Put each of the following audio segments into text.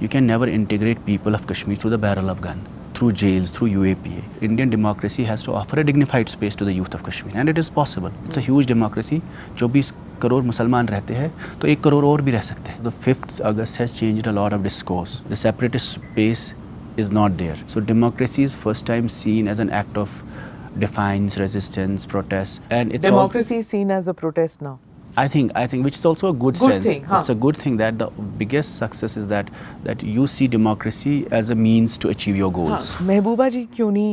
You can never integrate people of Kashmir through the barrel of gun, through jails, through UAPA. Indian democracy has to offer a dignified space to the youth of Kashmir, and it is possible. It's a huge democracy. 24 crore मुसलमान रहते हैं तो 1 करोड़ और भी रह सकते हैं. The 5th August has changed a lot of discourse. The separatist space is not there. So democracy is first time seen as an act of defiance, resistance, protest, and it's democracy is seen as a protest now. I think which is also a good sense. Thing, huh? It's a good thing that the biggest success is that you see democracy as a means to achieve your goals. महबूबा जी क्यों नहीं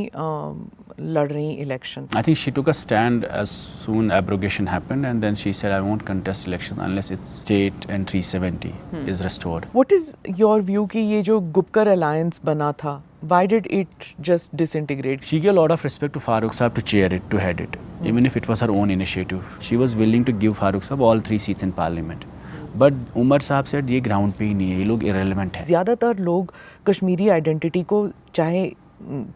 लड़ रही election? I think she took a stand as soon abrogation happened, and then she said, I won't contest elections unless its state and 370 is restored. What is your view कि ये जो Gupkar alliance बना था, why did it just disintegrate? She gave a lot of respect to Farooq Saab to chair it, to head it, even if it was her own initiative. She was willing to give Farooq Saab all 3 seats in parliament. But Umar Saab said ये ground पे ही नहीं है, ये लोग irrelevant है. ज़्यादातर लोग Kashmiri identity को चाहे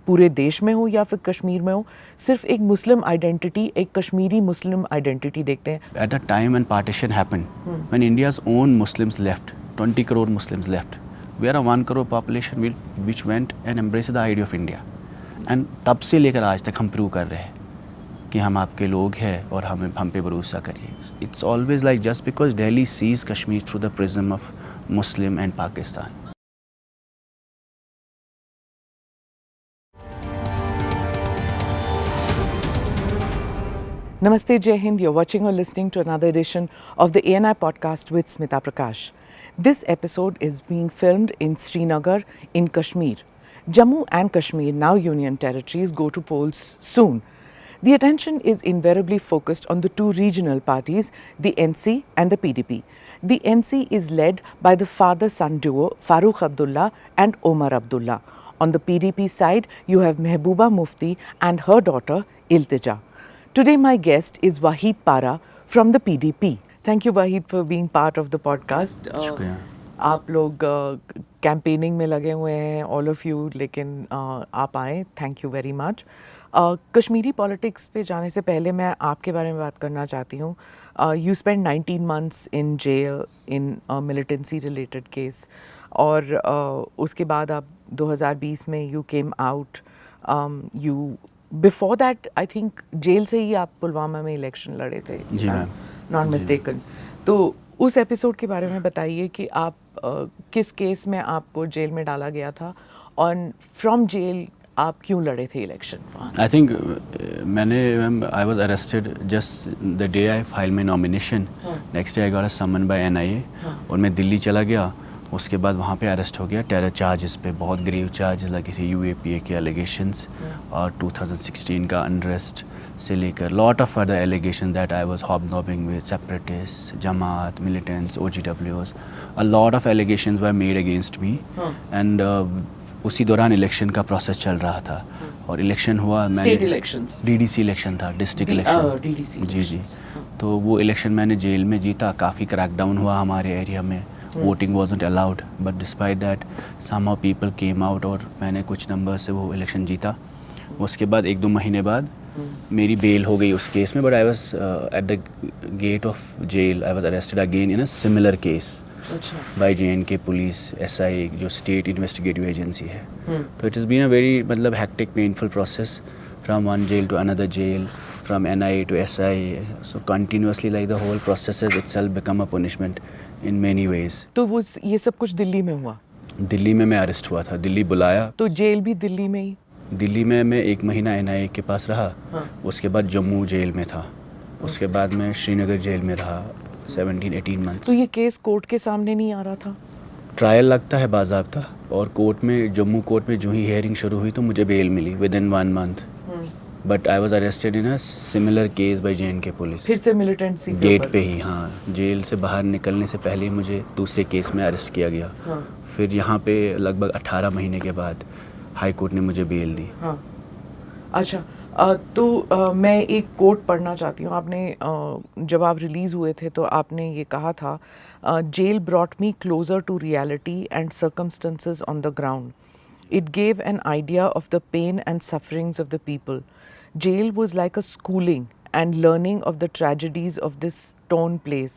पूरे देश में हो या फिर कश्मीर में हो, सिर्फ एक मुस्लिम आइडेंटिटी, एक कश्मीरी मुस्लिम आइडेंटिटी देखते हैं. At the time when partition happened, when India's own Muslims left, 20 crore Muslims left, we are a 1 crore population which went and embraced the idea of India. And तब से लेकर आज तक हम प्रूव कर रहे हैं कि हम आपके लोग हैं और हम पे भरोसा करिए. It's always like just because Delhi sees Kashmir through the prism of Muslim and Pakistan. Namaste, Jai Hind. You're watching or listening to another edition of the ANI podcast with Smita Prakash. This episode is being filmed in Srinagar in Kashmir. Jammu and Kashmir, now Union territories, go to polls soon. The attention is invariably focused on the two regional parties, the NC and the PDP. The NC is led by the father-son duo Farooq Abdullah and Omar Abdullah. On the PDP side, you have Mehbooba Mufti and her daughter Iltija. Today my guest is Waheed Para from the PDP. Thank you Waheed for being part of the podcast. शुक्रिया. आप लोग campaigning में लगे हुए हैं, all of you, लेकिन आप आए, thank you very much. Kashmiri politics पे जाने से पहले मैं आपके बारे में बात करना चाहती हूँ. You spend 19 months in jail in militancy related case, और उसके बाद आप 2020 में you came out. You before that I think jail से ही आप पुलवामा में इलेक्शन लड़े थे, जी मैम, नॉट मिस्टेकन. तो उस एपिसोड के बारे में बताइए कि आप किस केस में आपको जेल में डाला गया था, और फ्रॉम जेल आप क्यों लड़े थे election? I think I was arrested just the day I file my nomination. Next day I got a summon by NIA, और मैं दिल्ली चला गया. उसके बाद वहाँ पे अरेस्ट हो गया टेरर चार्जेस पे. बहुत ग्रेव चार्जेस लगे थे, UAPA के एलिगेशंस, और 2016 का अनरेस्ट से लेकर lot of other allegation that I was hobnobbing with separatist, Jamaat, militants, OGWs. A lot of allegations were made against me, and उसी दौरान इलेक्शन का प्रोसेस चल रहा था, और इलेक्शन हुआ. स्टेट इलेक्शंस, DDC इलेक्शन था, डिस्ट्रिक्ट इलेक्शन. जी. तो वो इलेक्शन मैंने जेल में जीता. काफ़ी क्रैकडाउन हुआ हमारे एरिया में. Voting wasn't allowed, but despite that, somehow people came out, और मैंने कुछ नंबर से वो इलेक्शन जीता. उसके बाद 1-2 महीने बाद मेरी बेल हो गई उस केस में, but I was at the gate of jail. I was arrested again in a similar case by JNK police, SI, जो स्टेट इन्वेस्टिगेटिव एजेंसी है. तो it is been a very मतलब hectic, painful process from one jail to another jail, from NIA to SI. So continuously, like the whole process has itself become a punishment in many ways. तो वो ये सब कुछ दिल्ली में हुआ? दिल्ली में मैं अरेस्ट हुआ था, दिल्ली बुलाया. तो जेल भी दिल्ली में ही? दिल्ली में मैं 1 महीना NIA के पास रहा. उसके बाद जम्मू जेल में था. उसके बाद मैं श्रीनगर जेल में रहा 17-18 months. तो ये केस कोर्ट के सामने नहीं आ रहा था? ट्रायल लगता है बाज़ाब्ता, और कोर्ट में, जम्मू कोर्ट में जो ही हेयरिंग शुरू हुई तो मुझे बेल मिली within 1 month. But I was arrested in a similar case by JNK police. फिर से मिलिटेंसी गेट पे ही. हाँ, जेल से बाहर निकलने से पहले ही मुझे दूसरे केस में अरेस्ट किया गया. फिर यहाँ पे लगभग 18 महीने के बाद हाई कोर्ट ने मुझे बेल दी. अच्छा, तो मैं एक कोट पढ़ना चाहती हूँ. आपने जब आप रिलीज़ हुए थे तो आपने ये कहा था, jail brought me closer to reality and circumstances on the ground. It gave an idea of the pain and sufferings of the people. Jail was like a schooling and learning of the tragedies of this torn place.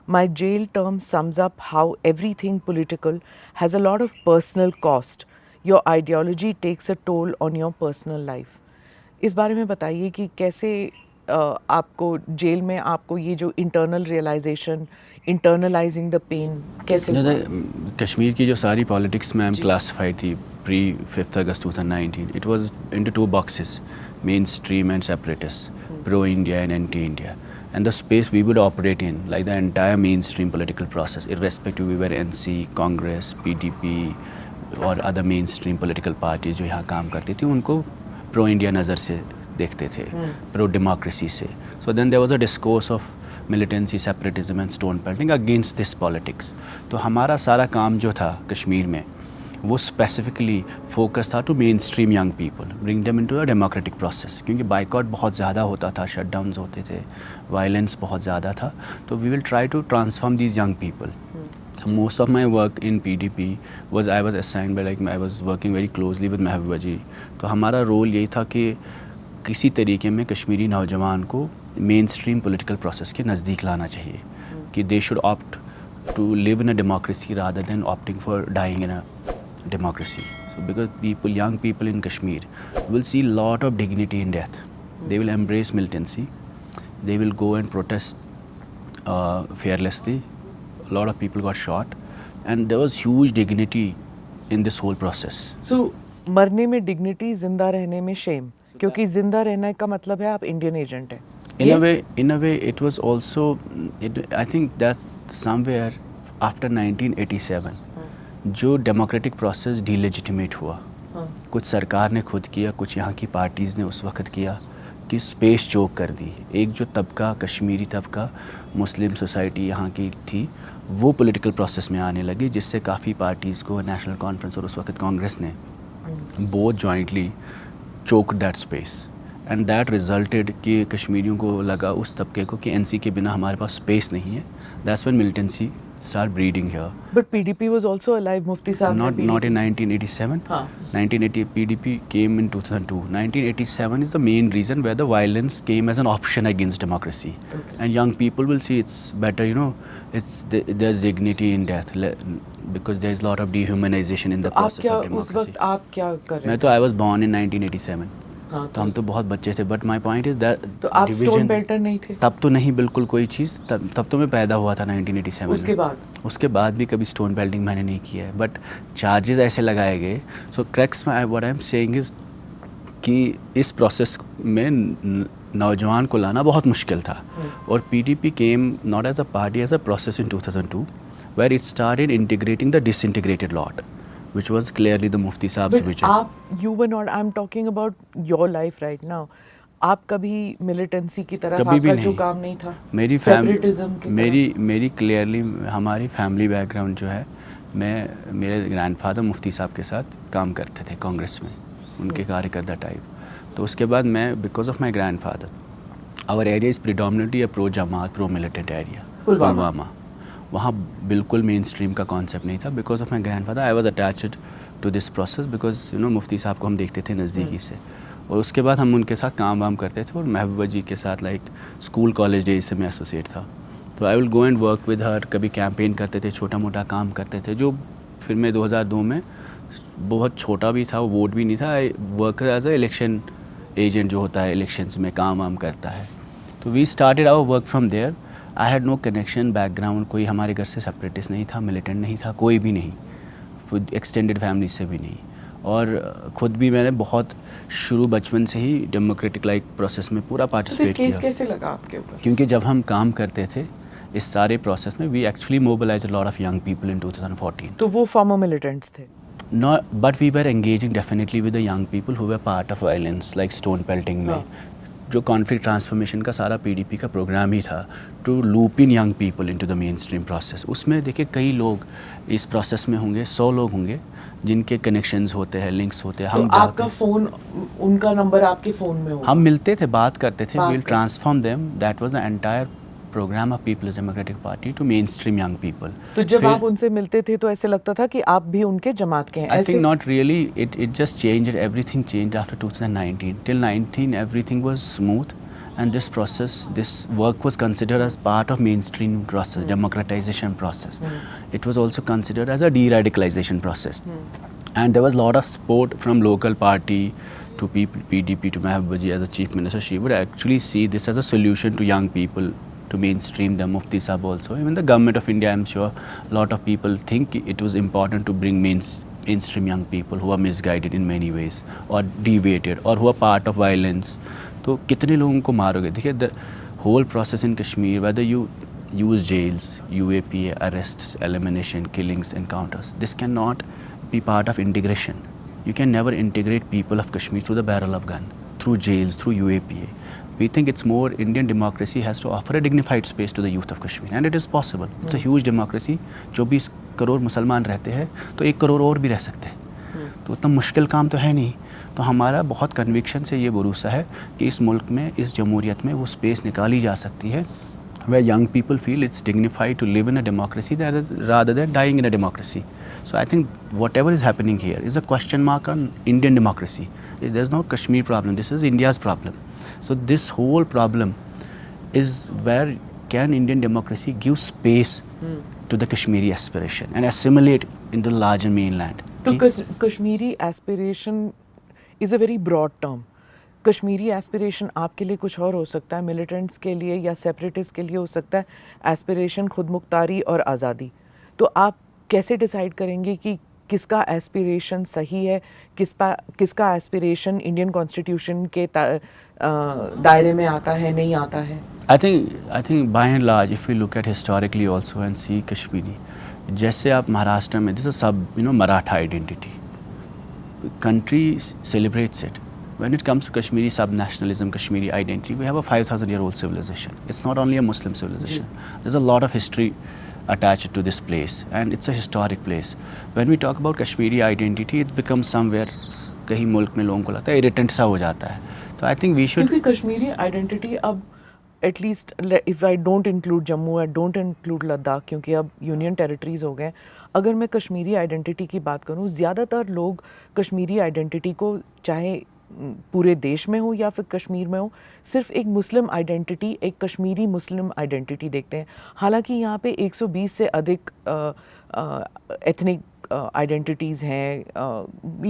My jail term sums up how everything political has a lot of personal cost. Your ideology takes a toll on your personal life. इस बारे में बताइए कि कैसे आपको jail में आपको ये जो internal realisation, internalising the pain कैसे हुआ? कश्मीर की जो सारी पॉलिटिक्स मैम क्लासिफाइड थी pre 5 August 2019, it was into two boxes, mainstream and separatist, pro India and anti India, and the space we would operate in, like the entire mainstream political process, irrespective we were NC, Congress, PDP और other mainstream political parties जो यहाँ काम करती थी, उनको pro India नज़र से देखते थे, pro democracy से. So then there was a discourse of militancy, separatism and stone pelting against this politics. तो हमारा सारा काम जो था कश्मीर में वो स्पेसिफिकली फोकस था to mainstream young people, bring them into a democratic process, क्योंकि बाइकआउट बहुत ज़्यादा होता था, शटडाउन्स होते थे, वायलेंस बहुत ज़्यादा था. तो we will try to transform these young people. Most of my work in PDP was I was assigned by, like I was working very closely with Mehbooba ji. तो हमारा रोल यही था कि किसी तरीके में कश्मीरी नौजवान को मेन स्ट्रीम पोलिटिकल प्रोसेस के नज़दीक लाना चाहिए, कि they should opt to live in a democracy rather than opting for dying in a democracy. So because young people in Kashmir will see lot of dignity in death. They will embrace militancy. They will go and protest fearlessly. A lot of people got shot, and there was huge dignity in this whole process. So मरने में dignity, जिंदा रहने में Shem, क्योंकि जिंदा रहने का मतलब है आप इंडियन एजेंट हैं. In a way, it was also. I think that somewhere after 1987. जो डेमोक्रेटिक प्रोसेस डिलेजिटिमेट हुआ, कुछ सरकार ने खुद किया, कुछ यहाँ की पार्टीज़ ने उस वक्त किया कि स्पेस चोक कर दी. एक जो तबका, कश्मीरी तबका, मुस्लिम सोसाइटी यहाँ की थी, वो पॉलिटिकल प्रोसेस में आने लगी, जिससे काफ़ी पार्टीज़ को नेशनल कॉन्फ्रेंस और उस वक्त कांग्रेस ने both jointly choke that space, and that resulted कि कश्मीरियों को लगा, उस तबके को, कि NC के बिना हमारे पास स्पेस नहीं है. That's when militancy start breeding here. But PDP was also alive, Mufti Saab. Not in 1987. 1980 PDP came in 2002. 1987 is the main reason where the violence came as an option against democracy. Okay. And young people will see it's better, there's dignity in death, because there's a lot of dehumanization in the process of democracy. उस वक्त आप क्या कर रहे थे? I was born in 1987. तो हम तो बहुत बच्चे थे, but my point is that तो आप स्टोन पेल्टर नहीं थे तब? तो नहीं, बिल्कुल कोई चीज़. तब तो मैं पैदा हुआ था 1987. उसके बाद भी कभी स्टोन पेल्टिंग मैंने नहीं किया है, बट चार्जेस ऐसे लगाए गए. सो क्रैक्स में what I am saying is कि इस प्रोसेस में नौजवान को लाना बहुत मुश्किल था. और PDP came not as a party, as a process in 2002, where it started integrating the disintegrated lot, which was clearly the Mufti Saab's vision. You were not. I'm talking about your life right now. आप कभी militancy की तरफ आपका जो काम नहीं था? मेरी क्लियरली हमारी फैमिली बैकग्राउंड जो है, मेरे ग्रैंडफादर मुफ्ती साहब के साथ काम करते थे कांग्रेस में, उनके कार्यकर्ता टाइप. तो उसके बाद मैं, because of my grandfather, our area is predominantly a pro Jamaat, pro militant area. Pulwama, वहाँ बिल्कुल मेन स्ट्रीम का कॉन्सेप्ट नहीं था. Because of my grandfather I was attached to this process, because Mufti Sahab को हम देखते थे नज़दीकी से, और उसके बाद हम उनके साथ काम वाम करते थे. और महबूबा जी के साथ लाइक स्कूल कॉलेज डेज से मैं एसोसिएट था. तो आई will go and work with her. कभी कैंपेन करते थे, छोटा मोटा काम करते थे, जो फिर मैं 2002 में बहुत छोटा भी था, वोट भी नहीं था. I work as a election agent, जो होता है इलेक्शंस में काम वाम करता है. तो we started our work from there. I had no connection, background, कोई हमारे घर से सेपरेटिस्ट नहीं था, मिलिटेंट नहीं था, कोई भी नहीं, एक्सटेंडेड फैमिली से भी नहीं. और ख़ुद भी मैंने बहुत शुरू बचपन से ही डेमोक्रेटिक लाइक प्रोसेस में पूरा पार्टिसिपेट किया. कैसे लगा आपके ऊपर? क्योंकि जब हम काम करते थे इस सारे प्रोसेस में, we actually mobilise a lot of young people in 2014. तो वो फॉर्मर मिलिटेंट्स थे? Not, but we were engaging definitely with the young people who were part of violence, like stone pelting में. जो कॉन्फ्लिक्ट ट्रांसफॉर्मेशन का सारा PDP का programme ही था, to loop in young people into the mainstream process. उसमें देखिए कई लोग इस प्रोसेस में होंगे, 100 लोग होंगे जिनके कनेक्शंस होते हैं, लिंक्स होते हैं. हम तो आपका फ़ोन, उनका नंबर आपके फ़ोन में होगा? हम मिलते थे, बात करते थे. We will transform them. That was the entire programme of People's Democratic Party to mainstream young people. तो जब आप उनसे मिलते थे तो ऐसे लगता था कि आप भी उनके जमात के हैं? I think not really. It just changed. Everything changed after 2019. Till 19, everything was smooth, and this work was considered as part of mainstream process, democratization process. It was also considered as a de-radicalization process. And there was a lot of support from local party to PDP, to Mehbooba Ji as a chief minister. She would actually see this as a solution to young people, to mainstream them. Mufti Sahab also, even the government of India, I'm sure a lot of people think it was important to bring mainstream young people who are misguided in many ways or deviated or who are part of violence. तो कितने लोगों को मारोगे? देखिए, the whole process in Kashmir, whether you use jails, UAPA, arrests, elimination, killings, encounters, this cannot be part of integration. You can never integrate people of Kashmir through the barrel of gun, through jails, through UAPA. We think it's more Indian democracy has to offer a dignified space to the youth of Kashmir, and it is possible. It's a huge democracy. 24 crore मुसलमान रहते हैं, तो 1 करोड़ और भी रह सकते हैं. तो उतना मुश्किल काम तो है नहीं. तो हमारा बहुत कन्विक्शन से ये भरोसा है कि इस मुल्क में, इस जमहूरियत में वो स्पेस निकाली जा सकती है where young people feel it's dignified to live in a democracy rather than dying in a democracy. So I think whatever is happening here is a question mark on Indian democracy. There's no Kashmir problem. This is India's problem. So this whole problem is where can Indian democracy give space to the Kashmiri aspiration and assimilate into the larger mainland. So Kashmiri aspiration is a very broad term. Kashmiri aspiration आपके लिए कुछ और हो सकता है, militants के लिए या सेपरेटिस्ट के लिए हो सकता है एस्पिरेशन खुद मुख्तारी और आज़ादी. तो आप कैसे डिसाइड करेंगे कि किसका एस्पिरेशन सही है, किसका एस्पिरेशन इंडियन कॉन्स्टिट्यूशन के दायरे में आता है, नहीं आता है? I think by and large, if we look at historically also and see Kashmiri, जैसे आप महाराष्ट्र में, this is sub Maratha identity. Country celebrates it. When it comes to Kashmiri sub-nationalism, Kashmiri identity, we have a 5,000-year-old civilization. It's not only a Muslim civilization. There's a lot of history attached to this place, and it's a historic place. When we talk about Kashmiri identity, it becomes somewhere, कहीं मुल्क में लोगों को लगता है irritant सा हो जाता है. तो I think we should. क्योंकि कश्मीरी आइडेंटिटी अब at least if I don't include Jammu, I don't include Ladakh, क्योंकि अब यूनियन टेरिटरीज हो गए. अगर मैं कश्मीरी आइडेंटिटी की बात करूँ, ज़्यादातर लोग कश्मीरी आइडेंटिटी को चाहे पूरे देश में हो या फिर कश्मीर में हो, सिर्फ एक मुस्लिम आइडेंटिटी, एक कश्मीरी मुस्लिम आइडेंटिटी देखते हैं. हालांकि यहाँ पे 120 से अधिक एथनिक आइडेंटिटीज़ हैं,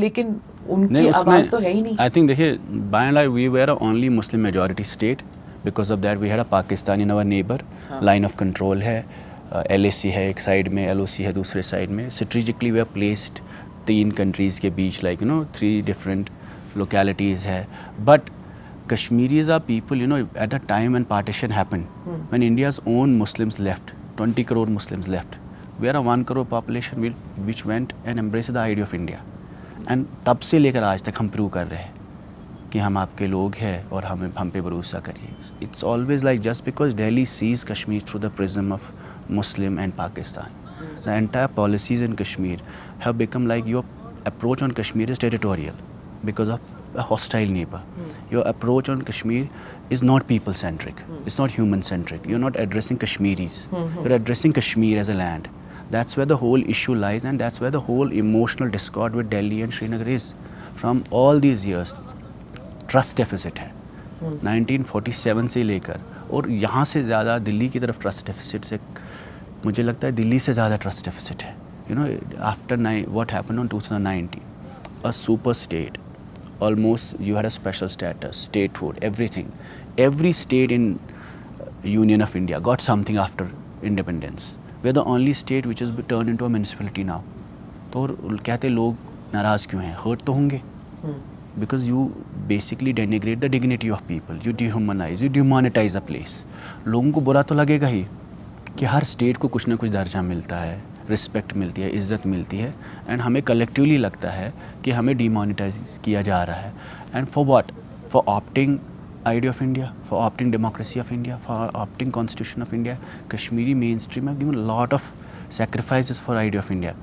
लेकिन उनकी आवाज़ तो है ही नहीं. आई थिंक देखिए, by and large we were only Muslim majority state. Because of that we had a Pakistan in our neighbour. Line of control है, LAC है एक साइड में, LOC है दूसरे साइड में. Strategically we are placed 3 countries के बीच, लाइक 3 different localities hai. But Kashmiris are people, at the time when partition happened, when India's own Muslims left, 20 crore Muslims left, we are a 1 crore population which went and embraced the idea of India. And तब से लेकर आज तक हम prove कर रहे हैं कि हम आपके लोग हैं और हम पे भरोसा करिए. It's always like just because Delhi sees Kashmir through the prism of Muslim and Pakistan, the entire policies in Kashmir have become like your approach on Kashmir is territorial. Because of a hostile neighbor. Your approach on Kashmir is not people-centric. It's not human-centric. You're not addressing Kashmiris. You're addressing Kashmir as a land. That's where the whole issue lies, and that's where the whole emotional discord with Delhi and Srinagar is. From all these years, trust deficit है. 1947 से लेकर, और यहाँ से ज़्यादा दिल्ली की तरफ trust deficit से, मुझे लगता है दिल्ली से ज़्यादा ट्रस्ट डेफिसिट है. After what happened on 2019, a super state. Almost you had a special status, statehood, everything. Every state in Union of India got something after independence. We're the only state which has been turned into a municipality now. तो कहते लोग नाराज़ क्यों हैं? Hurt तो होंगे. Because you basically denigrate the dignity of people. You dehumanize, you demonetize a place. लोगों को बुरा तो लगेगा ही कि हर स्टेट को कुछ ना कुछ दर्जा मिलता है, रिस्पेक्ट मिलती है, इज़्ज़त मिलती है, एंड हमें कलेक्टिवली लगता है कि हमें डिमोनेटाइज किया जा रहा है. And for what? For opting idea of India, for opting democracy of India, for opting constitution of India. Kashmiri mainstream have given lot of sacrifices for idea of India.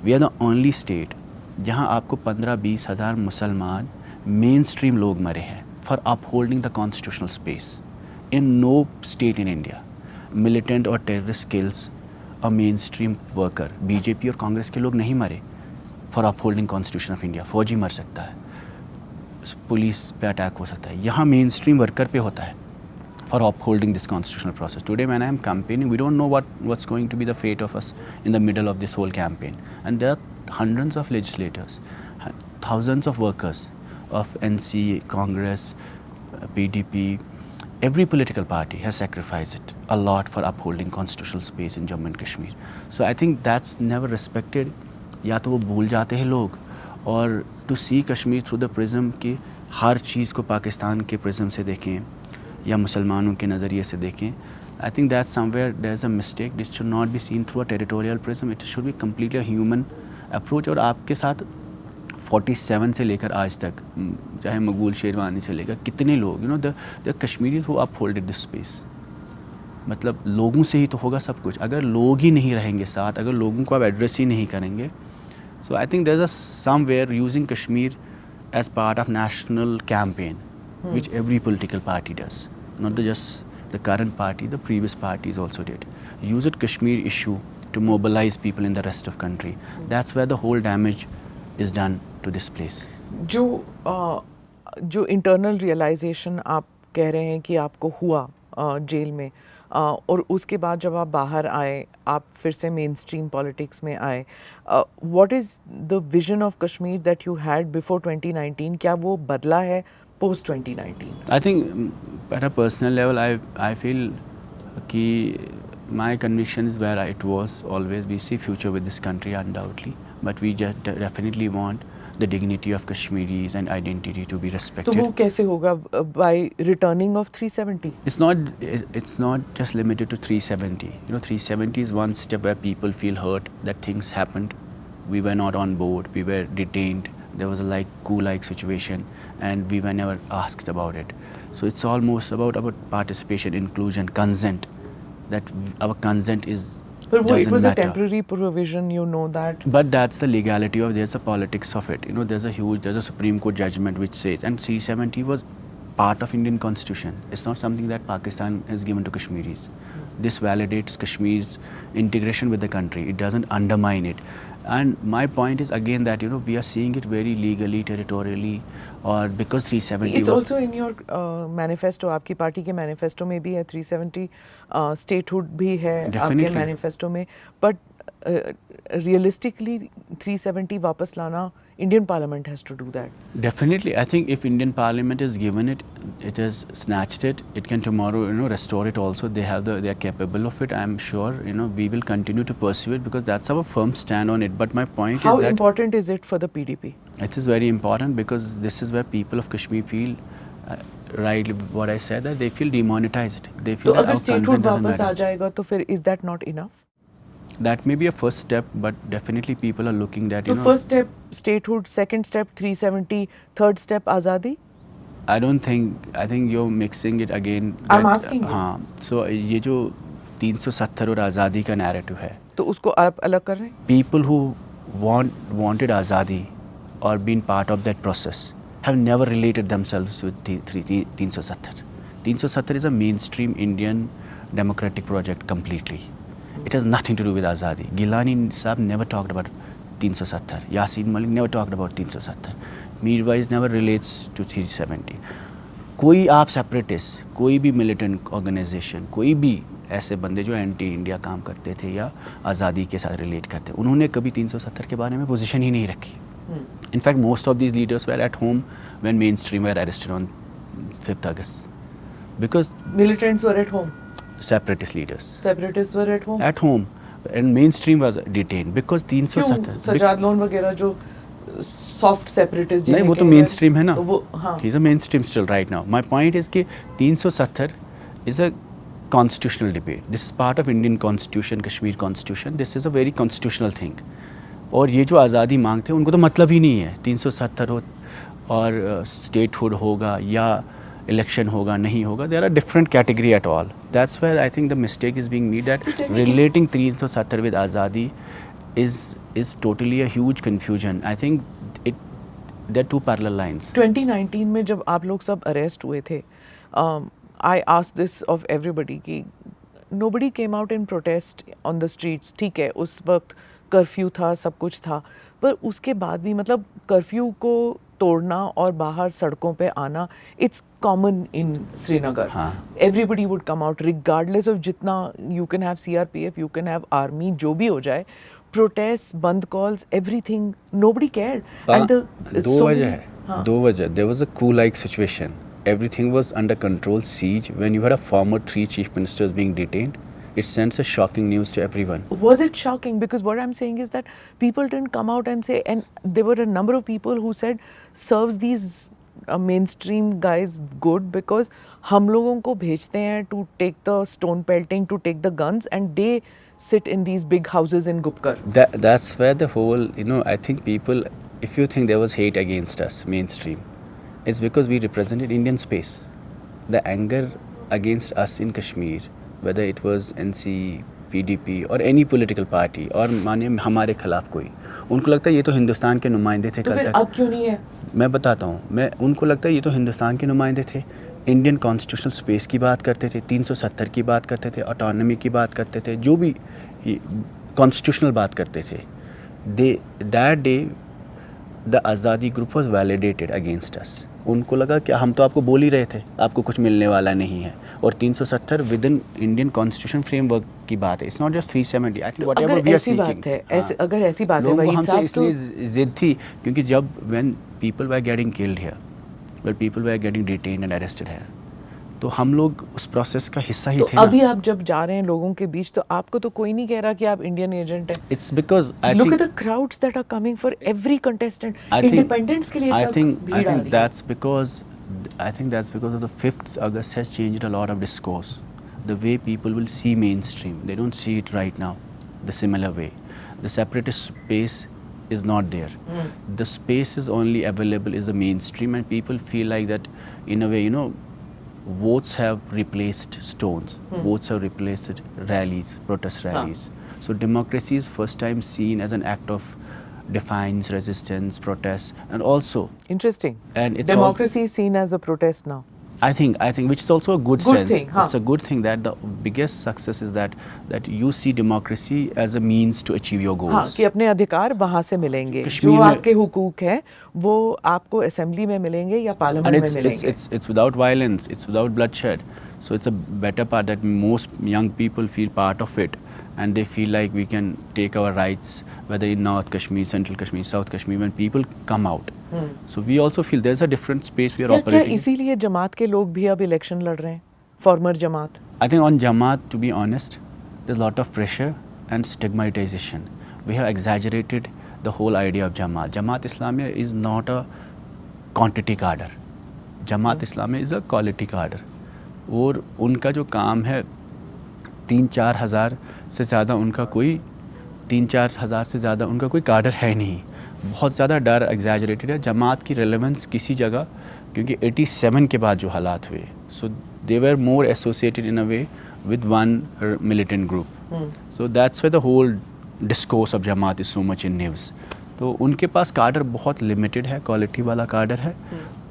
We are the only state जहाँ आपको 15-20 हज़ार मुसलमान main stream लोग मरे हैं for upholding the constitutional space. In no state in India militant और terrorist kills a mainstream worker. BJP और कांग्रेस के लोग नहीं मरे for upholding constitution of India. फौजी मर सकता है, पुलिस पे अटैक हो सकता है, यहाँ मेन स्ट्रीम वर्कर पे होता है. for upholding this constitutional process. Today when I am campaigning, we don't know what's going to be the fate of us in the middle of this whole campaign. And there are hundreds of legislators, thousands of workers of NC, Congress, PDP, every political party has sacrificed a lot for upholding constitutional space in Jammu and Kashmir. So I think that's never respected. या तो वो भूल जाते हैं लोग, और to see Kashmir through the prism कि हर चीज़ को पाकिस्तान के प्रिज्म से देखें या मुसलमानों के नज़रिए से देखें, I think that somewhere there is a mistake. This should not be seen through a territorial prism, it should be completely human approach. और आपके साथ 47 से लेकर आज तक, चाहे मकबूल शेरवानी से लेकर कितने लोग, the Kashmiris who upholded this space. मतलब लोगों से ही तो होगा सब कुछ. अगर लोग ही नहीं रहेंगे साथ, अगर लोगों को आप एड्रेस ही नहीं करेंगे, so I think there's a somewhere using Kashmir as part of national campaign, which every political party does, not just the current party, the previous parties also did. Use it Kashmir issue to mobilize people in the rest of country. That's where the whole damage is done to this place. जो internal realisation आप कह रहे हैं कि आपको हुआ jail में, और उसके बाद जब आप बाहर आए, आप फिर से मेन स्ट्रीम पॉलिटिक्स में आए, what is the vision of Kashmir that you had before 2019? क्या वो बदला है post 2019? I think at a personal level, I feel कि my conviction is where it was always. We see future with this country undoubtedly, but we just definitely want the dignity of Kashmiris and identity to be respected. तो वो कैसे होगा? By returning of 370? It's not just limited to 370. 370 is one step where people feel hurt that things happened. We were not on board. We were detained. There was a coup-like situation, and we were never asked about it. So it's almost about participation, inclusion, consent. That our consent is. But it was matter. a temporary provision, you know that. But that's the legality of, there's a politics of it. There's a Supreme Court judgment which says, and 370 was part of Indian Constitution. It's not something that Pakistan has given to Kashmiris. This validates Kashmir's integration with the country. It doesn't undermine it. And my point is again that we are seeing it very legally, territorially, or because 370 It's also in your manifesto. आपकी party के manifesto में भी है 370. Statehood भी है आपके manifesto में. But realistically 370 वापस लाना, Indian Parliament has to do that. Definitely, I think if Indian Parliament has given it, it has snatched it. It can tomorrow, restore it also. They are capable of it. I'm sure, we will continue to pursue it because that's our firm stand on it. But my point is that how important is it for the PDP? It is very important because this is where people of Kashmir feel, right? What I said, that they feel demonetized. They feel तो that अगर our consent statehood doesn't वापस आ matter. जाएगा तो फिर is that not enough? That may be a first step, but definitely people are looking that, So first step statehood, second step 370, third step आज़ादी? I think you're mixing it again. I'm asking you. हाँ, so ये जो 370 और आज़ादी का narrative है, तो उसको आप अलग कर रहे हैं? people who wanted आज़ादी or been part of that process have never related themselves with 370. 370 is a mainstream Indian democratic project completely. It has nothing to do with Azadi. Gilani Saab never talked about 370. Yasin Malik never talked about 370. Mirwais never relates to 370. कोई आप separatist, कोई भी militant organisation, कोई भी ऐसे बंदे जो anti India काम करते थे या आज़ादी के साथ रिलेट करते, उन्होंने कभी 370 के बारे में पोजीशन ही नहीं रखी. In fact most of these leaders were at home when mainstream were arrested on 5th August. Because militants were at home. Separatist leaders. Separatists were at home. At home, and mainstream was detained because 370. Sajad Lone वगैरह जो soft separatists. नहीं, वो तो mainstream है ना. तो वो हाँ. He's a mainstream still right now. My point is कि 370 is a constitutional debate. This is part of Indian Constitution, Kashmir Constitution. This is a very constitutional thing. और ये जो आज़ादी मांगते हैं उनको तो मतलब ही नहीं है 370 हो और स्टेटहुड होगा या election होगा नहीं होगा. There are different category at all. That's where I think the mistake is being made, that relating 370 with Azadi is totally a huge confusion. I think there are two parallel lines. 2019 में जब आप लोग सब arrest हुए थे, I asked this of everybody कि nobody came out in protest on the streets. ठीक है, उस वक्त कर्फ्यू था, सब कुछ था, पर उसके बाद भी मतलब कर्फ्यू को तोड़ना और बाहर सड़कों पे आना, it's common in Srinagar. Everybody would come out regardless of जितना you can have CRPF, you can have army, जो भी हो जाए, protest, bandh calls, everything, nobody cared. And दो वजह है, दो वजह. There was a coup like situation. Everything was under control, siege. When you had a former 3 chief ministers being detained, it sends a shocking news to everyone. Was it shocking? Because what I'm saying is that people didn't come out and say, and there were a number of people who said, serves these mainstream guys good because हम लोगों को भेजते हैं to take the stone pelting, to take the guns, and they sit in these big houses in Gupkar. That's where the whole, I think people, if you think there was hate against us, mainstream, it's because we represented Indian space. The anger against us in Kashmir, whether it was NC, PDP or any political party, और मानिए हमारे खिलाफ कोई, उनको लगता है ये तो हिंदुस्तान के नुमाइंदे थे. तो फिर अब क्यों नहीं है? मैं बताता हूँ. उनको लगता है ये तो हिंदुस्तान के नुमाइंदे थे, इंडियन कॉन्स्टिट्यूशनल स्पेस की बात करते थे, 370 की बात करते थे, ऑटोनॉमी की बात करते थे, जो भी कॉन्स्टिट्यूशनल बात करते थे. दैट डे द आज़ादी group was validated against us. उनको लगा कि हम तो आपको बोल ही रहे थे आपको कुछ मिलने वाला नहीं है, और 370 with in Indian constitution framework की बात है. It's not just 370. I think whatever we are seeking, अगर ऐसी बात है, लोगों हमसे इसलिए जिद थी क्योंकि जब when people were getting killed here, well people were getting detained and arrested here, तो हम लोग उस प्रोसेस का हिस्सा ही थे. अभी आप जब जा रहे हैं लोगों के बीच, तो आपको तो कोई नहीं कह रहा कि आप इंडियन एजेंट हैं. It's because I look at the crowds that are coming for every contestant. Independence के लिए I think that's because of the 5th August has changed a lot of discourse. The way people will see mainstream, they don't see it right now the similar way. The separatist space is not there. The space is only available is the mainstream, and people feel like that in a way, votes have replaced stones. Votes have replaced rallies, protest rallies. So democracy is first time seen as an act of defiance, resistance, protest, and also interesting. And it's democracy is seen as a protest now. I think which is also a good sense. Thing, It's a good thing that the biggest success is that you see democracy as a means to achieve your goals. हाँ, कि अपने अधिकार वहाँ से मिलेंगे, जो आपके हुकूक हैं वो आपको असेंबली में मिलेंगे या पार्लियामेंट में मिलेंगे. It's without violence, it's without bloodshed. So it's a better part that most young people feel part of it, and they feel like we can take our rights, whether in North Kashmir, Central Kashmir, South Kashmir, when people come out. So we also feel there's a different space we are operating. क्या इसीलिए जमात के लोग भी अब election लड़ रहे हैं, farmer Jamaat? I think on Jamaat, to be honest, there's a lot of pressure and stigmatization. We have exaggerated the whole idea of Jamaat. Jamaat Islamiyah is not a quantity cadre. Jamaat Islamiyah is a quality cadre. और उनका जो काम है 3-4 हज़ार से ज़्यादा उनका कोई 3-4 हज़ार से ज़्यादा उनका कोई काडर है नहीं. बहुत ज़्यादा डर एग्जैजरेटेड है. जमात की रेलेवेंस किसी जगह, क्योंकि 87 के बाद जो हालात हुए, so they were more associated in a way with one militant group. So that's way the whole discourse of Jamaat is so much in news. तो उनके पास काडर बहुत लिमिटेड है, क्वालिटी वाला काडर है,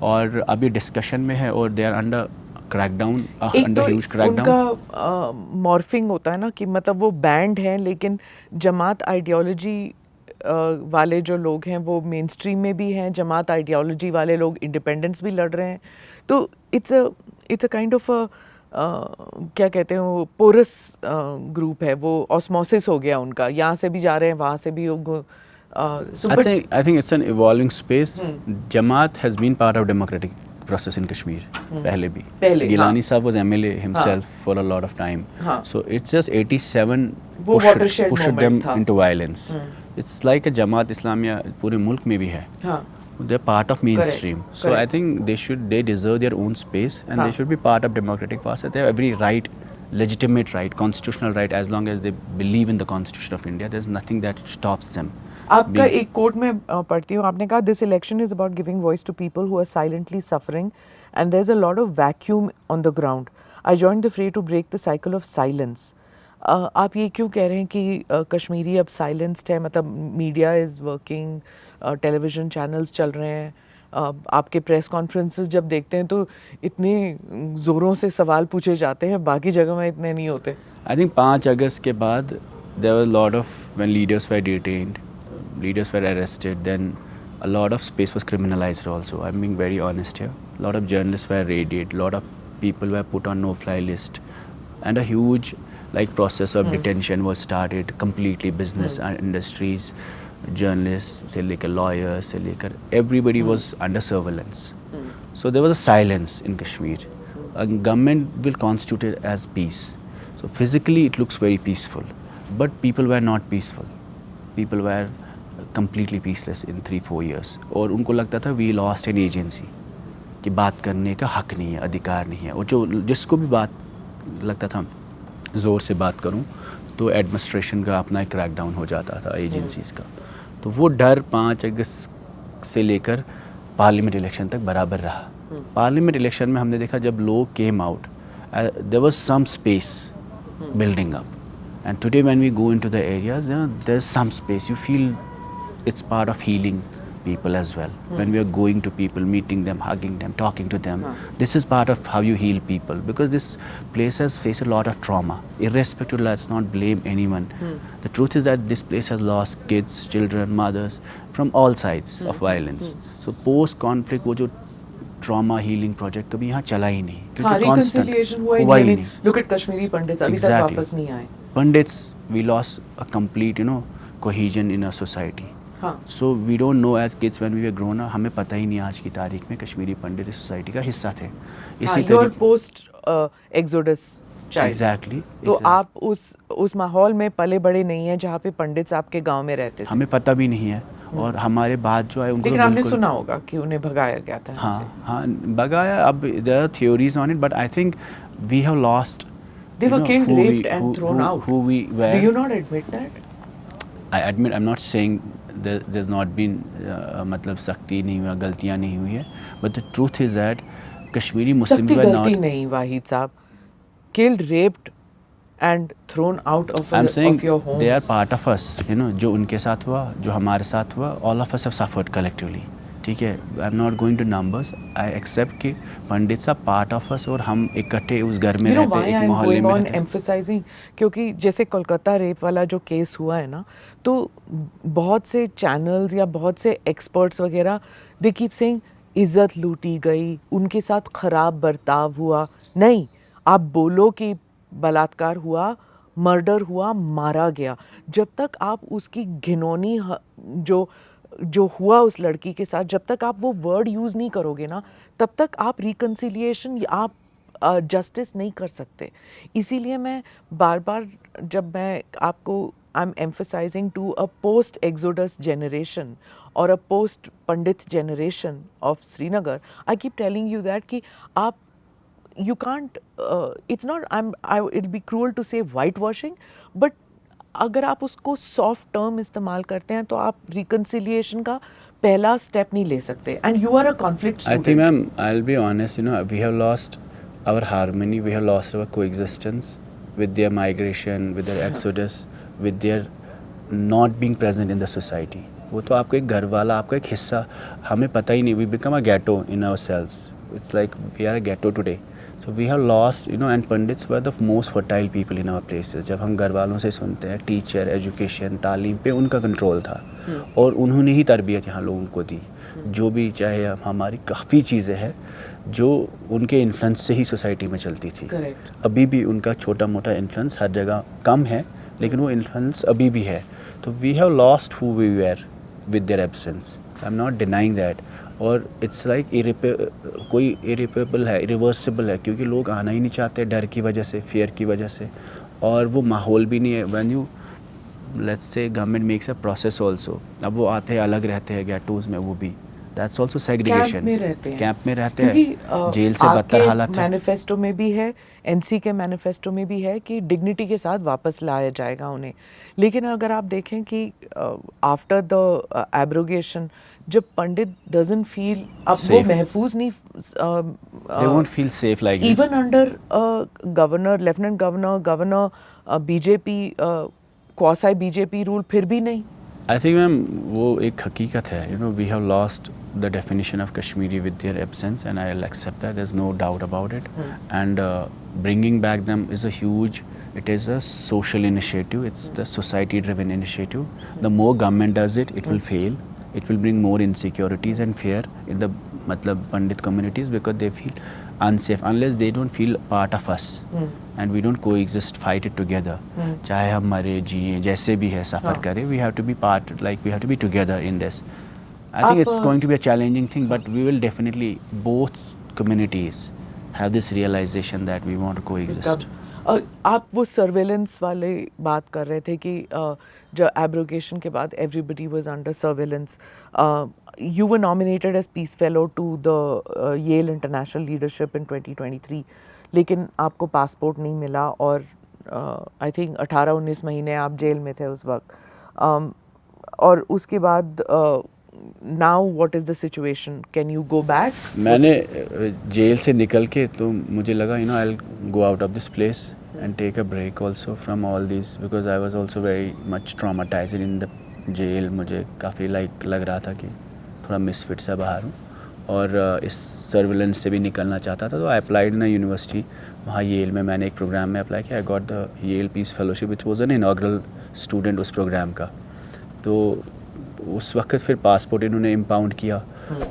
और अभी डिस्कशन में है, और they are under crackdown, under huge crackdown. उनका मॉर्फिंग होता है ना, कि मतलब वो बैंड है, लेकिन जमात आइडियोलॉजी वाले जो लोग हैं वो मेन स्ट्रीम में भी हैं, जमात आइडियोलॉजी वाले लोग इंडिपेंडेंस भी लड़ रहे हैं. तो इट्स अ काइंड ऑफ क्या कहते हैं, वो पोरस ग्रुप है, वो ऑस्मोसिस हो गया उनका, यहाँ से भी जा रहे हैं वहाँ से भी. I think it's an evolving space. Jamaat has been part of democratic process in Kashmir. पहले भी. Gilani Saab was MLA himself for a lot of time. So it's just 87 pushed them into violence. It's like a Jamaat Islamiyah पूरे मुल्क में भी है. They're part of mainstream. So I think they deserve their own space, and they should be part of democratic process. They have every right, legitimate right, constitutional right, as long as they believe in the Constitution of India. There's nothing that stops them. आपका एक coat में पढ़ती हूँ, आपने कहा this election is about giving voice to people who are silently suffering and there is a lot of vacuum on the ground. I joined the fray to break the cycle of silence. आप ये क्यों कह रहे हैं कि कश्मीरी अब silenced है? मतलब media is working, television channels चल रहे हैं, आपके प्रेस कॉन्फ्रेंसेस जब देखते हैं तो इतने ज़ोरों से सवाल पूछे जाते हैं, बाकी जगह में इतने नहीं होते. आई थिंक 5 अगस्त के बाद there was a lot of when leaders were detained, leaders were arrested, then A lot of space was criminalized also. I'm being very honest here. A lot of journalists were raided. A lot of people were put on no-fly list, and a huge process of detention was started. Completely business and industries, journalists से लेकर lawyers से लेकर everybody was under surveillance. So there was a silence in Kashmir. A government will constitute it as peace. So physically it looks very peaceful, but people were not peaceful. People were completely peaceless in 3-4 years. और उनको लगता था we lost an agency, कि बात करने का हक नहीं है, अधिकार नहीं है. और जो जिसको भी बात लगता था ज़ोर से बात करूं तो एडमिनिस्ट्रेशन का अपना क्रैकडाउन हो जाता था एजेंसीज़ का. तो वो डर 5 अगस्त से लेकर पार्लियामेंट इलेक्शन तक बराबर रहा. पार्लियामेंट इलेक्शन में हमने देखा जब लोग came out, there was some space building up, and today when we go into the areas, there's some space. You feel it's part of healing people as well. When we are going to people, meeting them, hugging them, talking to them, this is part of how you heal people, because this place has faced a lot of trauma. Irrespective, let's not blame anyone. The truth is that this place has lost kids, children, mothers from all sides of violence. So post conflict वो जो trauma healing project कभी यहाँ चला ही नहीं, क्योंकि reconciliation हुआ ही नहीं. Look at Kashmiri pandits अभी तक वापस नहीं आए. Pandits, we lost a complete cohesion in a society. So we don't know as kids when we were grown up, हमें पता ही नहीं आज की तारीख में कश्मीरी पंडित इस सोसाइटी का हिस्सा थे. इसी तरह पोस्ट एक्सोडस एग्जैक्टली. तो आप उस माहौल में पले बड़े नहीं हैं जहाँ पे पंडित्स आपके गांव में रहते थे. हमें पता भी नहीं है. और हमारे बाद जो है उनको, लेकिन आपने सुना होगा कि उन्हें भगाया गया था. हाँ भगाया. अब there are theories on it, but I think we have lost. They were killed, raped and thrown out. Who we were. Do you not admit that? I admit. I'm not saying there's not been मतलब सख्ती नहीं हुआ, गलतियाँ नहीं हुई है. But the truth is that Kashmiri Muslims were not. गलती नहीं वाहिद साहब. Killed, raped and thrown out of I'm saying of your homes. They are part of us. जो उनके साथ हुआ, जो हमारे साथ हुआ, all of us have suffered collectively. ठीक है. I'm not going to numbers. I accept कि pandits are part of us और हम इकट्ठे उस घर में रहते, एक मोहल्ले में रहते. emphasizing क्योंकि जैसे कोलकाता रेप वाला जो केस हुआ है ना, तो बहुत से चैनल्स या बहुत से एक्सपर्ट्स वगैरह they keep saying इज्जत लूटी गई, उनके साथ खराब बर्ताव हुआ. नहीं, आप बोलो कि बलात्कार हुआ, मर्डर हुआ, मारा गया. जब तक आप उसकी घिनौनी जो हुआ उस लड़की के साथ, जब तक आप वो वर्ड यूज़ नहीं करोगे ना, तब तक आप रिकन्सिलिएशन, आप जस्टिस नहीं कर सकते. इसीलिए मैं बार बार जब मैं आपको I am emphasising to a post exodus generation और a post Pandit generation of Srinagar, I keep telling you that कि आप you can't it's not it'll be cruel to say whitewashing, but अगर आप उसको सॉफ्ट टर्म इस्तेमाल करते हैं तो आप रिकंसिलिएशन का पहला स्टेप नहीं ले सकते. And you are a conflict student. I think ma'am, I'll be honest, we have lost our harmony, we have lost our coexistence with their migration, with their exodus, with their not being present in the society. वो तो आपका एक घर वाला, आपका एक हिस्सा, हमें पता ही नहीं. We become a ghetto in ourselves. It's like we are a ghetto today. So we have lost, and Pandits were the most fertile people in our places. जब हम घर वालों से सुनते हैं टीचर, एजुकेशन, तालीम पे उनका कंट्रोल था और उन्होंने ही तरबियत यहाँ लोगों को दी. जो भी चाहे हमारी काफ़ी चीज़ें हैं जो उनके इन्फ्लुएंस से ही सोसाइटी में चलती थी. अभी भी उनका छोटा मोटा इन्फ्लुएंस हर जगह कम है, लेकिन वो इन्फ्लुएंस अभी भी है. तो we have lost who we were with their absence. I am not denying that. और इट्स लाइक कोई इरिपेबल है, इरिवर्सिबल है, क्योंकि लोग आना ही नहीं चाहते डर की वजह से, फियर की वजह से. और वो माहौल भी नहीं है. When you let's say government makes a process also, अब वो आते हैं अलग रहते हैं गेटोज़ में, वो भी दैट्स ऑल्सो सेग्रीगेशन. कैंप में रहते हैं, जेल से बदतर हालत है. मैनिफेस्टो में भी है, एनसी के मैनिफेस्टो में भी है कि डिग्निटी के साथ वापस लाया जाएगा उन्हें. लेकिन अगर आप देखें कि आफ्टर द एब्रोगेशन जब पंडित डजंट फील, अब वो महफूज नहीं, they won't feel safe like this. Even under governor, lieutenant governor, BJP, quasi BJP rule, फिर भी नहीं. I think ma'am वो एक हकीकत है. We have lost the definition of Kashmiri with their absence, and I'll accept that. There's no doubt about it. And bringing back them is a huge. It is a social initiative. It's the society-driven initiative. The more government does it, it will fail. it will bring more insecurities and fear in the matlab Pandit communities, because they feel unsafe unless they don't feel part of us and we don't coexist, fight it together. चाहे हम मरे जिए जैसे भी है सफ़र करें, we have to be part, like we have to be together in this. I think it's going to be a challenging thing, but we will definitely, both communities have this realization that we want to coexist. आप वो surveillance वाले बात कर रहे थे कि जो abrogation के बाद everybody was under surveillance. You were nominated as peace fellow to the Yale international leadership in 2023, लेकिन आपको पासपोर्ट नहीं मिला और आई थिंक 18-19 महीने आप जेल में थे उस वक्त. और उसके बाद now what is the situation? Can you go back? मैंने जेल से निकल के तो मुझे लगा I will go out of this place and take a break also from all this, because I was also very much traumatised in the jail. मुझे काफ़ी लग रहा था कि थोड़ा मिसफिट सा बाहर हूँ और इस सर्विलेंस से भी निकलना चाहता था. तो आई अप्लाइड इन यूनिवर्सिटी, वहाँ येल में मैंने एक प्रोग्राम में अप्लाई किया. I got the Yale peace fellowship which was an inaugural student उस प्रोग्राम का. तो उस वक्त फिर पासपोर्ट इन्होंने इम्पाउंड किया.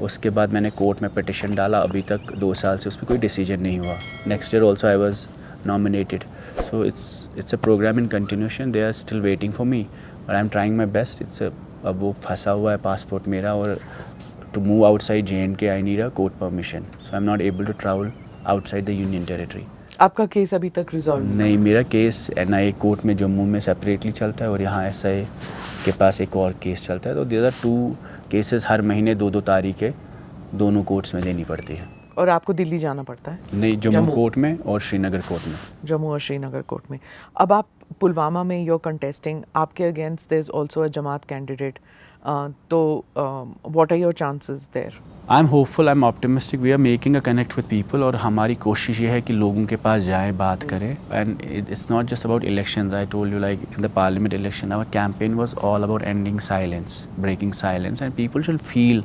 उसके बाद मैंने कोर्ट में पिटिशन डाला. अभी तक 2 साल से उस पर कोई डिसीजन नहीं हुआ. Next year also I was nominated. So it's a programme in continuation. They are still waiting for me but I am trying my best. अब वो फंसा हुआ है पासपोर्ट मेरा, और to move outside JNK I need a court permission. So I am not able to travel outside the union territory. आपका case अभी तक रिजॉल्व नहीं? मेरा केस NIA कोर्ट में जम्मू में सेपरेटली चलता है और यहाँ SI के पास एक और केस चलता है. तो देयर आर 2 केसेस हर महीने 2-2 तारीखें दोनों कोर्ट्स में देनी पड़ती है. और आपको दिल्ली जाना पड़ता है? नहीं, जम्मू कोर्ट में और श्रीनगर कोर्ट में. जम्मू और श्रीनगर कोर्ट में. अब आप पुलवामा में यूर कंटेस्टिंग, आपके against there is also a Jamaat candidate. तो what are your chances there? I am hopeful, I am optimistic. We are making a connect with people और हमारी कोशिश ये है कि लोगों के पास जाएं, बात करें. And it's not just about elections. I told you like in the parliament election our campaign was all about ending silence, breaking silence. And people should feel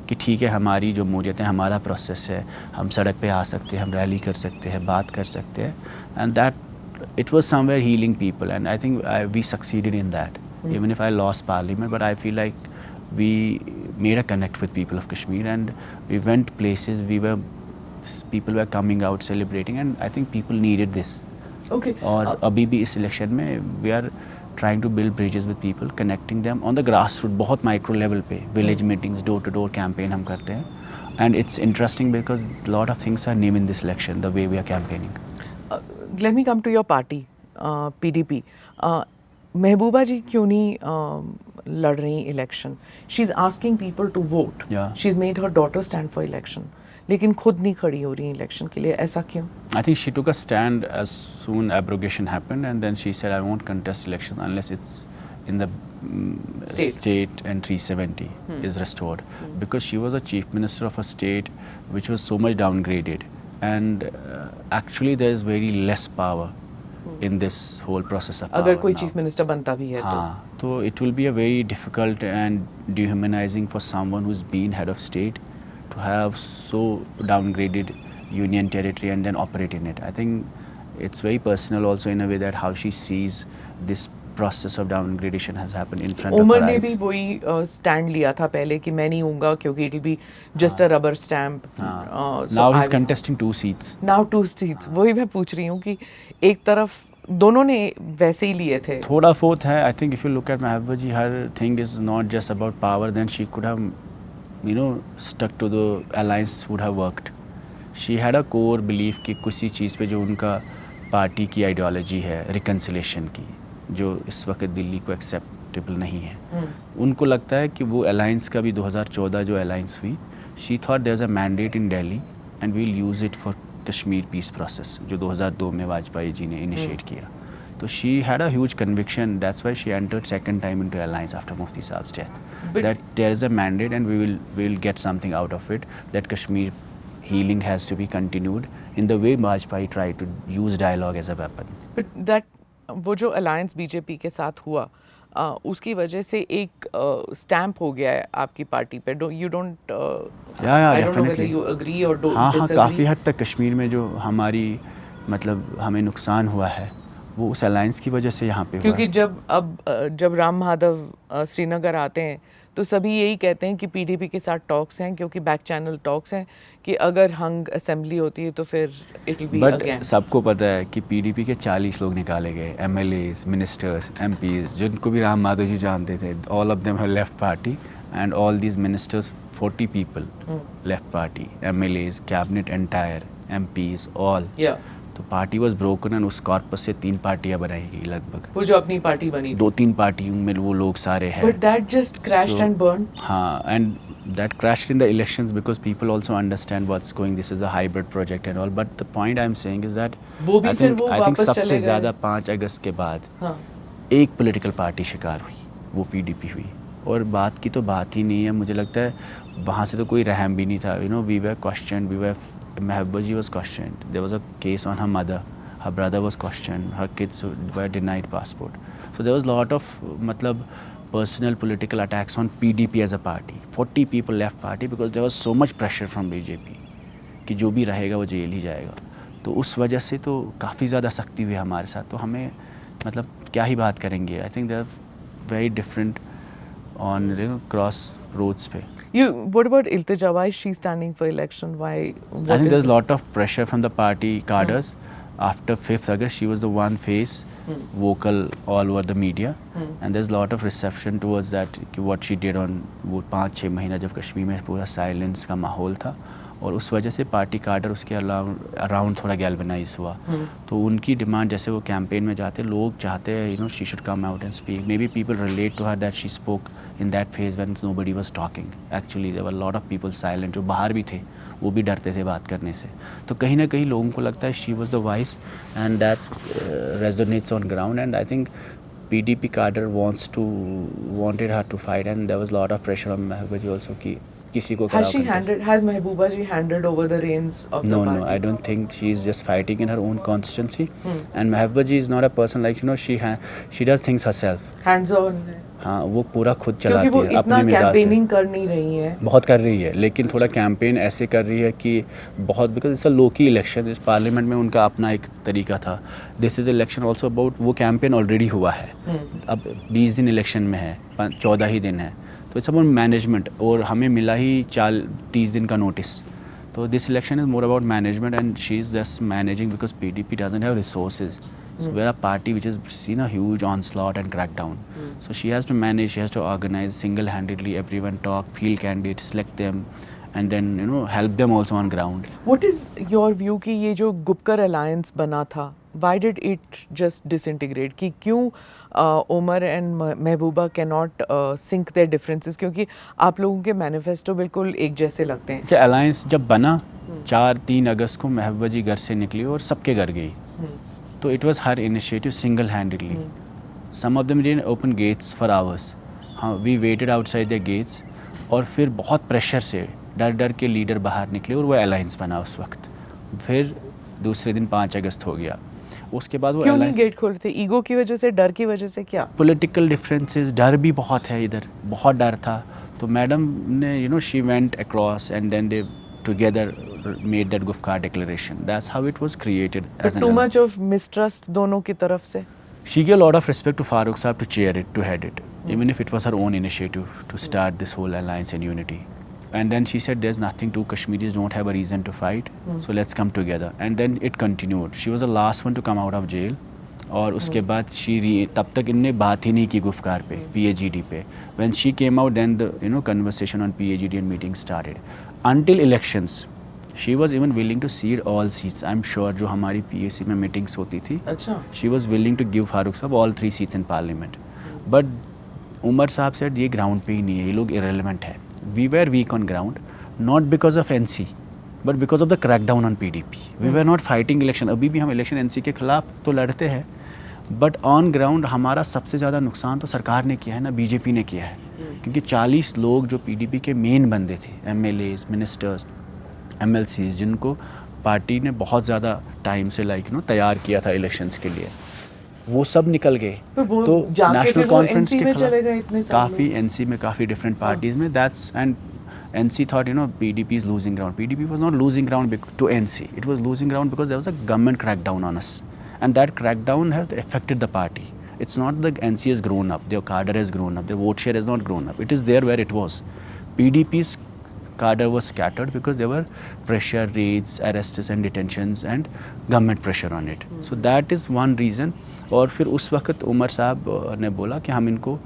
कि ठीक है, हमारी जमहूरियत है, हमारा प्रोसेस है, हम सड़क पे आ सकते हैं, हम रैली कर सकते हैं, बात कर सकते हैं. And that it was somewhere healing people and I think we succeeded in that. Even if I lost parliament, but I feel like we made a connect with people of Kashmir and we went places, people were coming out celebrating and I think people needed this. Okay. और अभी भी इस election में we are trying to build bridges with people, connecting them on the grassroots, बहुत micro level पे, village meetings, door to door campaign हम करते हैं. And it's interesting because a lot of things are new in this election, the way we are campaigning. Let me come to your party, PDP. महबूबा जी क्यों नहीं लड़ रही election? She is asking people to vote. She is made her daughter stand for election, लेकिन खुद नहीं खड़ी हो रही इलेक्शन के लिए. ऐसा क्यों? I think she took a stand as soon abrogation happened and then she said I won't contest elections unless it's in the state and 370 is restored. Because she was a chief minister of a state which was so much downgraded and actually there is very less power in this whole process of power. अगर कोई now. Chief minister बनता भी है तो it will be a very difficult and dehumanizing for someone who's been head of state to have so downgraded union territory and then operate in it. I think it's very personal also in a way that how she sees this process of downgradation has happened in front of her eyes. Umar ने भी वही stand लिया था पहले कि मैं नहीं हूँगा क्योंकि it will be just a rubber stamp. Now he's contesting 2 seats. Now 2 seats. वही मैं पूछ रही हूँ कि एक तरफ दोनों ने वैसे ही लिए थे. थोड़ा बहुत है. I think if you look at Mehbooba ji, her thing is not just about power. Then she could have, stuck to the alliance would have worked. She had a core belief कि किसी चीज़ पे जो उनका party की ideology है reconciliation की, जो इस वक्त दिल्ली को एक्सेप्टेबल नहीं है. उनको लगता है कि वो अलायंस का भी 2014 जो अलायंस हुई, she thought there is a mandate in Delhi and we will use it for Kashmir peace process जो 2002 में वाजपेयी जी ने इनिशिएट किया. तो she had a huge conviction. That's why she entered second time into alliance after Mufti Sahab's death, that there is a mandate and we will get something out of it, that Kashmir healing has to be continued in the way Vajpayee tried to use dialogue as a weapon. But that वो जो alliance BJP के साथ हुआ उसकी वजह से एक stamp हो गया है आपकी पार्टी पे. You don't I don't know whether you agree or don't disagree. काफ़ी हद तक कश्मीर में जो हमारी मतलब हमें नुकसान हुआ है वो उस अलायंस की वजह से यहाँ पे क्योंकि जब राम माधव श्रीनगर आते हैं तो सभी यही कहते हैं कि पीडीपी के साथ टॉक्स हैं, क्योंकि बैक चैनल टॉक्स हैं कि अगर हंग असेंबली होती है तो फिर it will be again. But सबको पता है कि पीडीपी के 40 लोग निकाले गए, एमएलएज, मिनिस्टर्स, एमपीज, जिनको भी राम माधव जी जानते थे, all of them have left party and all these ministers 40 people left party, MLAs, cabinet entire, MPs, all. तो पार्टी वाज ब्रोकन एंड उस कॉर्पस से 3 पार्टियां बनाई गई लगभग। वो जो अपनी पार्टी बनी 2-3 पार्टियों में वो लोग सारे हैं। But that just crashed and burn. हाँ, and that crashed in the elections because people also understand what's going. This is a hybrid project and all. But the point I'm saying is that I think सबसे ज़्यादा 5 अगस्त के बाद एक political party शिकार हुई, वो PDP हुई। और बात की तो बात ही नहीं है, मुझे लगता है वहाँ से तो कोई रहम भी नहीं था। You know, we were questioned, Mahbooba ji was questioned. There was a case on her mother. Her brother was questioned. Her kids were denied passport. So there was a lot of personal political attacks on PDP as a party. 40 people left party because there was so much pressure from BJP कि जो भी रहेगा वो jail ही जाएगा। तो उस वजह से तो काफ़ी ज़्यादा सख्ती हुई हमारे साथ। तो हमें क्या ही बात करेंगे। I think they are very different on crossroads पे। What about Iltija? Why is she standing for election? Why? I think there's a lot of pressure from the party cadres. After 5th August, she was the one face vocal all over the media, and there's a lot of reception towards that. What she did on वो 5-6 महीना जब कश्मीर में पूरा silence का माहौल था, और उस वजह से पार्टी कार्डर उसके अराउंड थोड़ा गैल्वेनाइज हुआ। तो उनकी डिमांड, जैसे वो कैंपेन में जाते, लोग चाहते हैं she should come out and speak. Maybe people relate to her that she spoke in that phase when nobody was talking. Actually there were a lot of people silent, जो बाहर भी थे वो भी डरते थे बात करने से। तो कहीं ना कहीं लोगों को लगता है she was the voice and that resonates on ground, and I think PDP cadre wanted her to fight, and there was a lot of pressure on Mahbooba ji also कि किसी को Has Mahbooba ji handed over the reins of the party? No, I don't think she is just fighting in her own constituency. And Mahbooba ji is not a person like, she does things herself. Hands on है। हाँ, वो पूरा खुद चलाती है अपनी मिजाज से। क्योंकि वो इतना कैंपेनिंग कर नहीं रही है। बहुत कर रही है, लेकिन थोड़ा कैंपेन ऐसे कर रही है कि बहुत, because it's a Loki election. इस पार्लियामेंट में उनका अपना एक तरीका था। This is election also about, वो कैंपेन ऑलरेडी हुआ है, अब 20 दिन इलेक्शन में है, 14 ही दिन है, तो इट्स अबाउट मैनेजमेंट। और हमें मिला ही 30 दिन का नोटिस। तो this election is more about management, and she is just managing because PDP doesn't have resources. So we're a party which has seen a huge onslaught and crackdown. So she has to manage, she has to organize single-handedly, everyone talk, field candidates, select them, and then help them also on ground. What is your view कि ये जो Gupkar alliance बना था, why did it just disintegrate? कि क्यों Omar and Mahbooba cannot sync their differences? क्योंकि आप लोगों के मैनिफेस्टो बिल्कुल एक जैसे लगते हैं। क्या अलायंस जब बना 3 अगस्त को महबूबा जी घर से निकली और सबके घर गई, तो it was her initiative single handedly. Some of them didn't open gates for hours. हाँ, we waited outside the gates, और फिर बहुत प्रेशर से डर के लीडर बाहर निकले और वो अलायंस बना उस वक्त. फिर दूसरे दिन 5 अगस्त हो गया. उसके बाद वो क्यों नहीं गेट खोलते थे? ईगो की वजह से, डर की वजह से? क्या पॉलिटिकल डिफरेंसेस, डर भी बहुत है इधर, बहुत डर था. तो मैडम ने she went across and then they together made that Gufkar declaration. That's how it was created. But too much of mistrust दोनों की तरफ से. She gave a lot of respect to Farooq Saab to chair it, to head it, even if it was her own initiative to start this whole alliance and unity. And then she said, there's nothing to, Kashmiris don't have a reason to fight, so let's come together. And then it continued. She was the last one to come out of jail. और उसके बाद तब तक इनने बात ही नहीं की गुफ्कार पे, PAGD पे. When she came out, then the conversation on PAGD and meeting started. Until elections, she was even willing to cede all seats. I'm sure जो हमारी PAC में meetings होती थी, अच्छा, she was willing to give Farooq साहब all 3 seats in parliament. But Umar साहब said ये ground पे ही नहीं है, ये लोग irrelevant है. We were weak on ground, not because of NC, but because of the crackdown on PDP. We were not fighting election. अभी भी हम election NC के खिलाफ तो लड़ते हैं, बट ऑन ग्राउंड हमारा सबसे ज़्यादा नुकसान तो सरकार ने किया है ना, बीजेपी ने किया है. क्योंकि 40 लोग जो पीडीपी के मेन बंदे थे, एमएलएज, मिनिस्टर्स, एमएलसीज, जिनको पार्टी ने बहुत ज़्यादा टाइम से तैयार किया था इलेक्शंस के लिए, वो सब निकल गए. तो नेशनल कॉन्फ्रेंस के खिलाफ काफ़ी एनसी में काफ़ी डिफरेंट पार्टीज़ में, that's and NC thought PDP is losing ground. PDP was not losing ground to NC. It was losing ground because there was a government crackdown on us. And that crackdown has affected the party. It's not the NC has grown up, their cadre has grown up, their vote share has not grown up. It is there where it was. PDP's cadre was scattered because there were pressure, raids, arrests and detentions and government pressure on it. So that is one reason. और फिर उस वक्त उमर साहब ने बोला कि हम इनको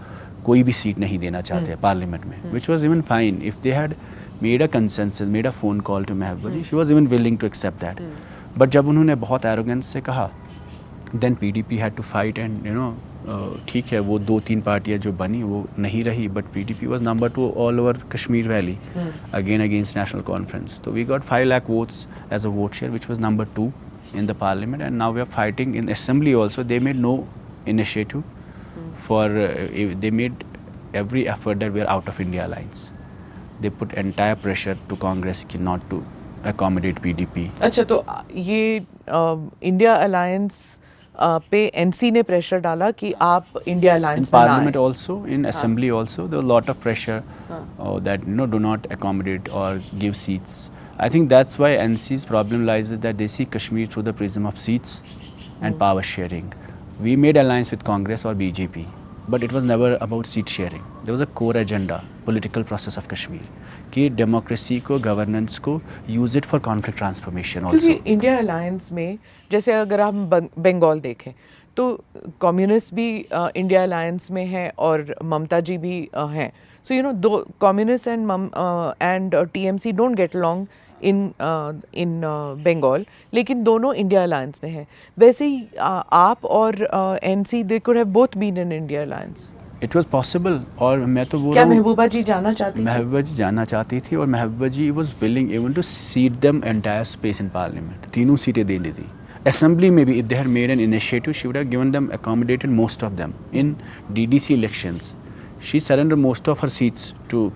कोई भी सीट नहीं देना चाहते पार्लियामेंट में, which was even fine. If they had made a consensus, made a phone call to Mahbooba ji, she was even willing to accept that. But जब उन्होंने बहुत arrogance से कहा, then PDP had to fight and ठीक है वो 2-3 पार्टियाँ जो बनी वो नहीं रही, but PDP was number 2 all over Kashmir Valley again against National Conference. So we got 5 lakh votes as a vote share, which was number 2 in the parliament, and now we are fighting in assembly also. They made no initiative for they made every effort that we are out of India alliance. They put entire pressure to Congress ki not to accommodate PDP. अच्छा, तो ये India alliance पे NC ने pressure डाला कि आप India In alliance में ना parliament आएं। also, in assembly also, there was a lot of pressure that do not accommodate or give seats. I think that's why NC's problem lies is that they see Kashmir through the prism of seats and power sharing. We made alliance with Congress or BJP, but it was never about seat sharing. There was a core agenda, political process of Kashmir, कि democracy को, governance को use it for conflict transformation also. क्योंकि India alliance में जैसे अगर हम बंगाल देखें तो कम्युनिस्ट भी इंडिया अलायंस में है और ममता जी भी हैं. So you know two communist and TMC don't get along in Bengal, लेकिन दोनों इंडिया अलायंस में है. वैसे ही आप और NC they could have both been in India alliance. It was possible. और मैं तो बोल क्या रहा हूँ महबूबा जी जाना चाहती थी? महबूबा जी जाना चाहती थी और महबूबा जी was willing even to cede them entire space in parliament. 3 सीटें देनी थी. Assembly में भी if they had made an initiative, she would have given them, accommodated most of them. In DDC elections, she surrendered most of her seats to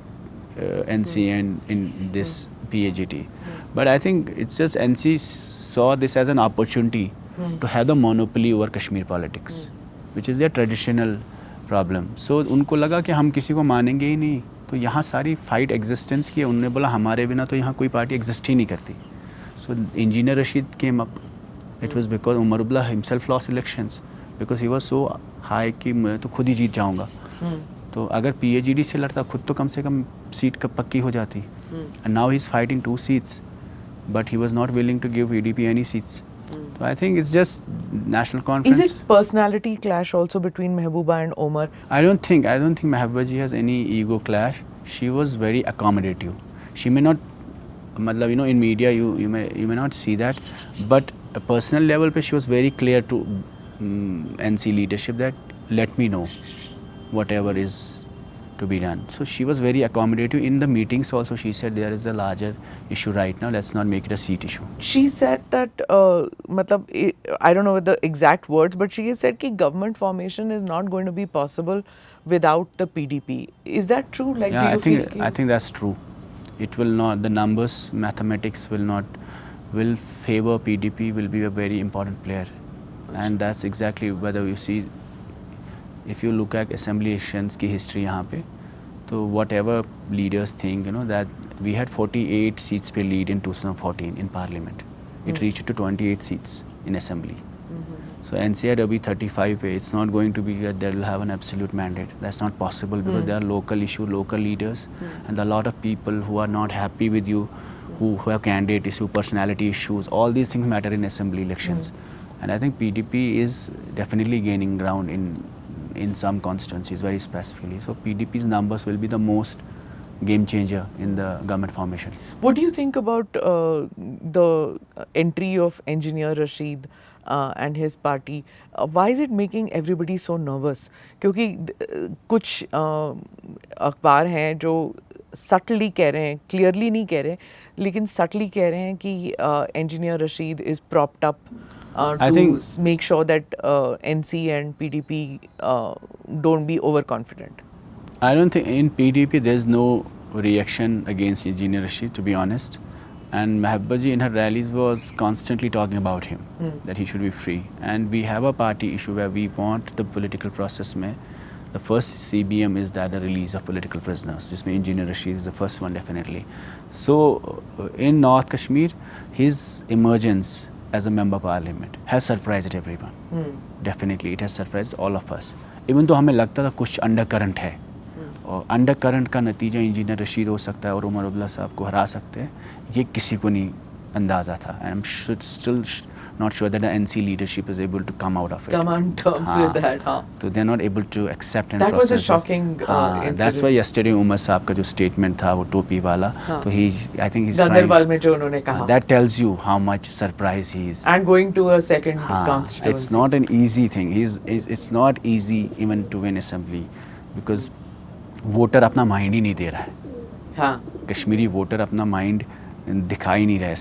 NC and in this PAGT. But I think it's just NC saw this as an opportunity to have the monopoly over Kashmir politics, which is their traditional problem. So उनको लगा कि हम किसी को मानेंगे ही नहीं, तो यहाँ सारी फाइट एग्जिस्टेंस की है. उन्होंने बोला हमारे बिना तो यहाँ कोई पार्टी एग्जिस्ट ही नहीं करती. So engineer Rashid came up. It was because Omar Abdullah himself lost elections because he was so high कि मैं तो खुद ही जीत जाऊँगा. तो अगर PAGD से लड़ता खुद तो कम से कम सीट कब पक्की हो जाती. And now he is fighting 2 seats, but he was not willing to give PDP any seats. So I think it's just national conference. Is it personality clash also between Mehbooba and Omar? I don't think Mehbooba ji has any ego clash. She was very accommodative. She may not, matlab, in media you may not see that, but a personal level pe she was very clear to NC leadership that let me know whatever is to be done. So she was very accommodative. In the meetings also she said there is a larger issue right now, let's not make it a seat issue. She said that, I don't know the exact words, but she has said that government formation is not going to be possible without the PDP. Is that true? Like, Yeah, do you I think that's true. It will not, the numbers, mathematics will favor PDP, will be a very important player. And that's exactly whether you see, if you look at assembly elections की history यहाँ पे, तो whatever leaders think, that we had 48 seats per lead in 2014 in parliament. It reached to 28 seats in assembly. So NC had abhi 35 pe. It's not going to be that they will have an absolute mandate. That's not possible because there are local issue, local leaders, and a lot of people who are not happy with you, who have candidate issue, personality issues. All these things matter in assembly elections. And I think PDP is definitely gaining ground in some constituencies very specifically. So PDP's numbers will be the most game changer in the government formation. What do you think about the entry of engineer Rashid and his party? Why is it making everybody so nervous? क्योंकि कुछ अखबार हैं जो subtly कह रहे हैं, clearly नहीं कह रहे, लेकिन subtly कह रहे हैं कि engineer Rashid is propped up to make sure that NC and PDP don't be overconfident. I don't think in PDP there's no reaction against Engineer Rashid, to be honest. And Mahbooba ji in her rallies was constantly talking about him, that he should be free. And we have a party issue where we want the political process mein. The first CBM is that the release of political prisoners. Jisme Engineer Rashid is the first one definitely. So in North Kashmir, his emergence as a member of parliament has surprised everyone. Definitely it has surprised all of us. Even though हमें लगता था कुछ undercurrent है, और undercurrent का नतीजा engineer Rashid हो सकता है और उमर अब्दुल्ला साहब को हरा सकते हैं, ये किसी को नहीं अंदाज़ा था. And I'm still not sure that the NC leadership is able to come out of it. Come on terms with that, huh? So they're not able to accept and That was process a this. shocking incident. That's why yesterday Umar साहब का जो statement था वो टोपी वाला, तो I think he's trying. Ganderbal में जो उन्होंने कहा. That tells you how much surprise he is. And going to a second constituency. It's not an easy thing. It's not easy even to win assembly because voter अपना mind ही नहीं दे रहा है. हाँ. Kashmiri voter अपना माइंड दिखाई नहीं रहा है,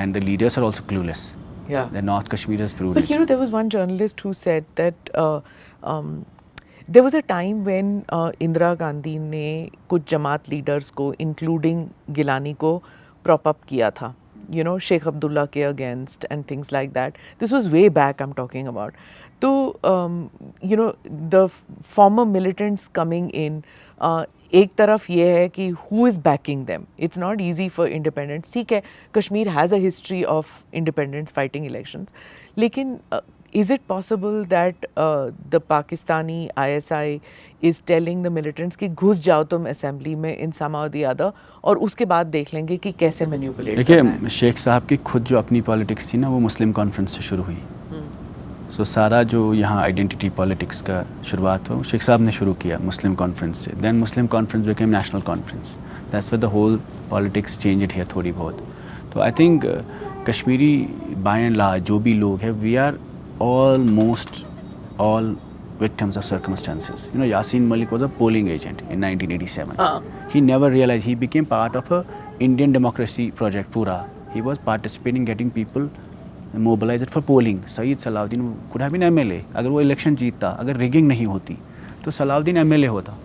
and the leaders are also clueless. Yeah. The North Kashmir has proved But it. you know, there was one journalist who said that there was a time when Indira Gandhi ने कुछ जमात leaders को, including Gilani को, prop up किया था. You know, Sheikh Abdullah के against and things like that. This was way back I'm talking about. So, you know, the former militants coming in, एक तरफ ये है कि who is backing them. It's not easy for independents. ठीक है, Kashmir has a history of independents fighting elections. लेकिन is it possible that the Pakistani ISI is telling the militants कि घुस जाओ तुम assembly में in somehow or the other, और उसके बाद देख लेंगे कि कैसे manipulate करना है. देखिए, शेख साहब की खुद जो अपनी पॉलिटिक्स थी ना, वो मुस्लिम कॉन्फ्रेंस से शुरू हुई. सो सारा जो यहाँ आइडेंटिटी पॉलिटिक्स का शुरुआत हो, शेख साहब ने शुरू किया मुस्लिम कॉन्फ्रेंस से. Then Muslim Conference became National Conference. That's where the whole politics change it here थोड़ी बहुत. तो आई थिंक कश्मीरी बाय एंड लार्ज जो भी लोग हैं, we are almost all victims of circumstances. You know, Yasin Malik was a polling agent in 1987. He never realized he became part of a Indian democracy project, Pura. He was participating, getting people mobilized for polling. Saeed Salahuddin could have been MLA. अगर वो election जीतता, अगर rigging नहीं होती, तो Salahuddin MLA होता.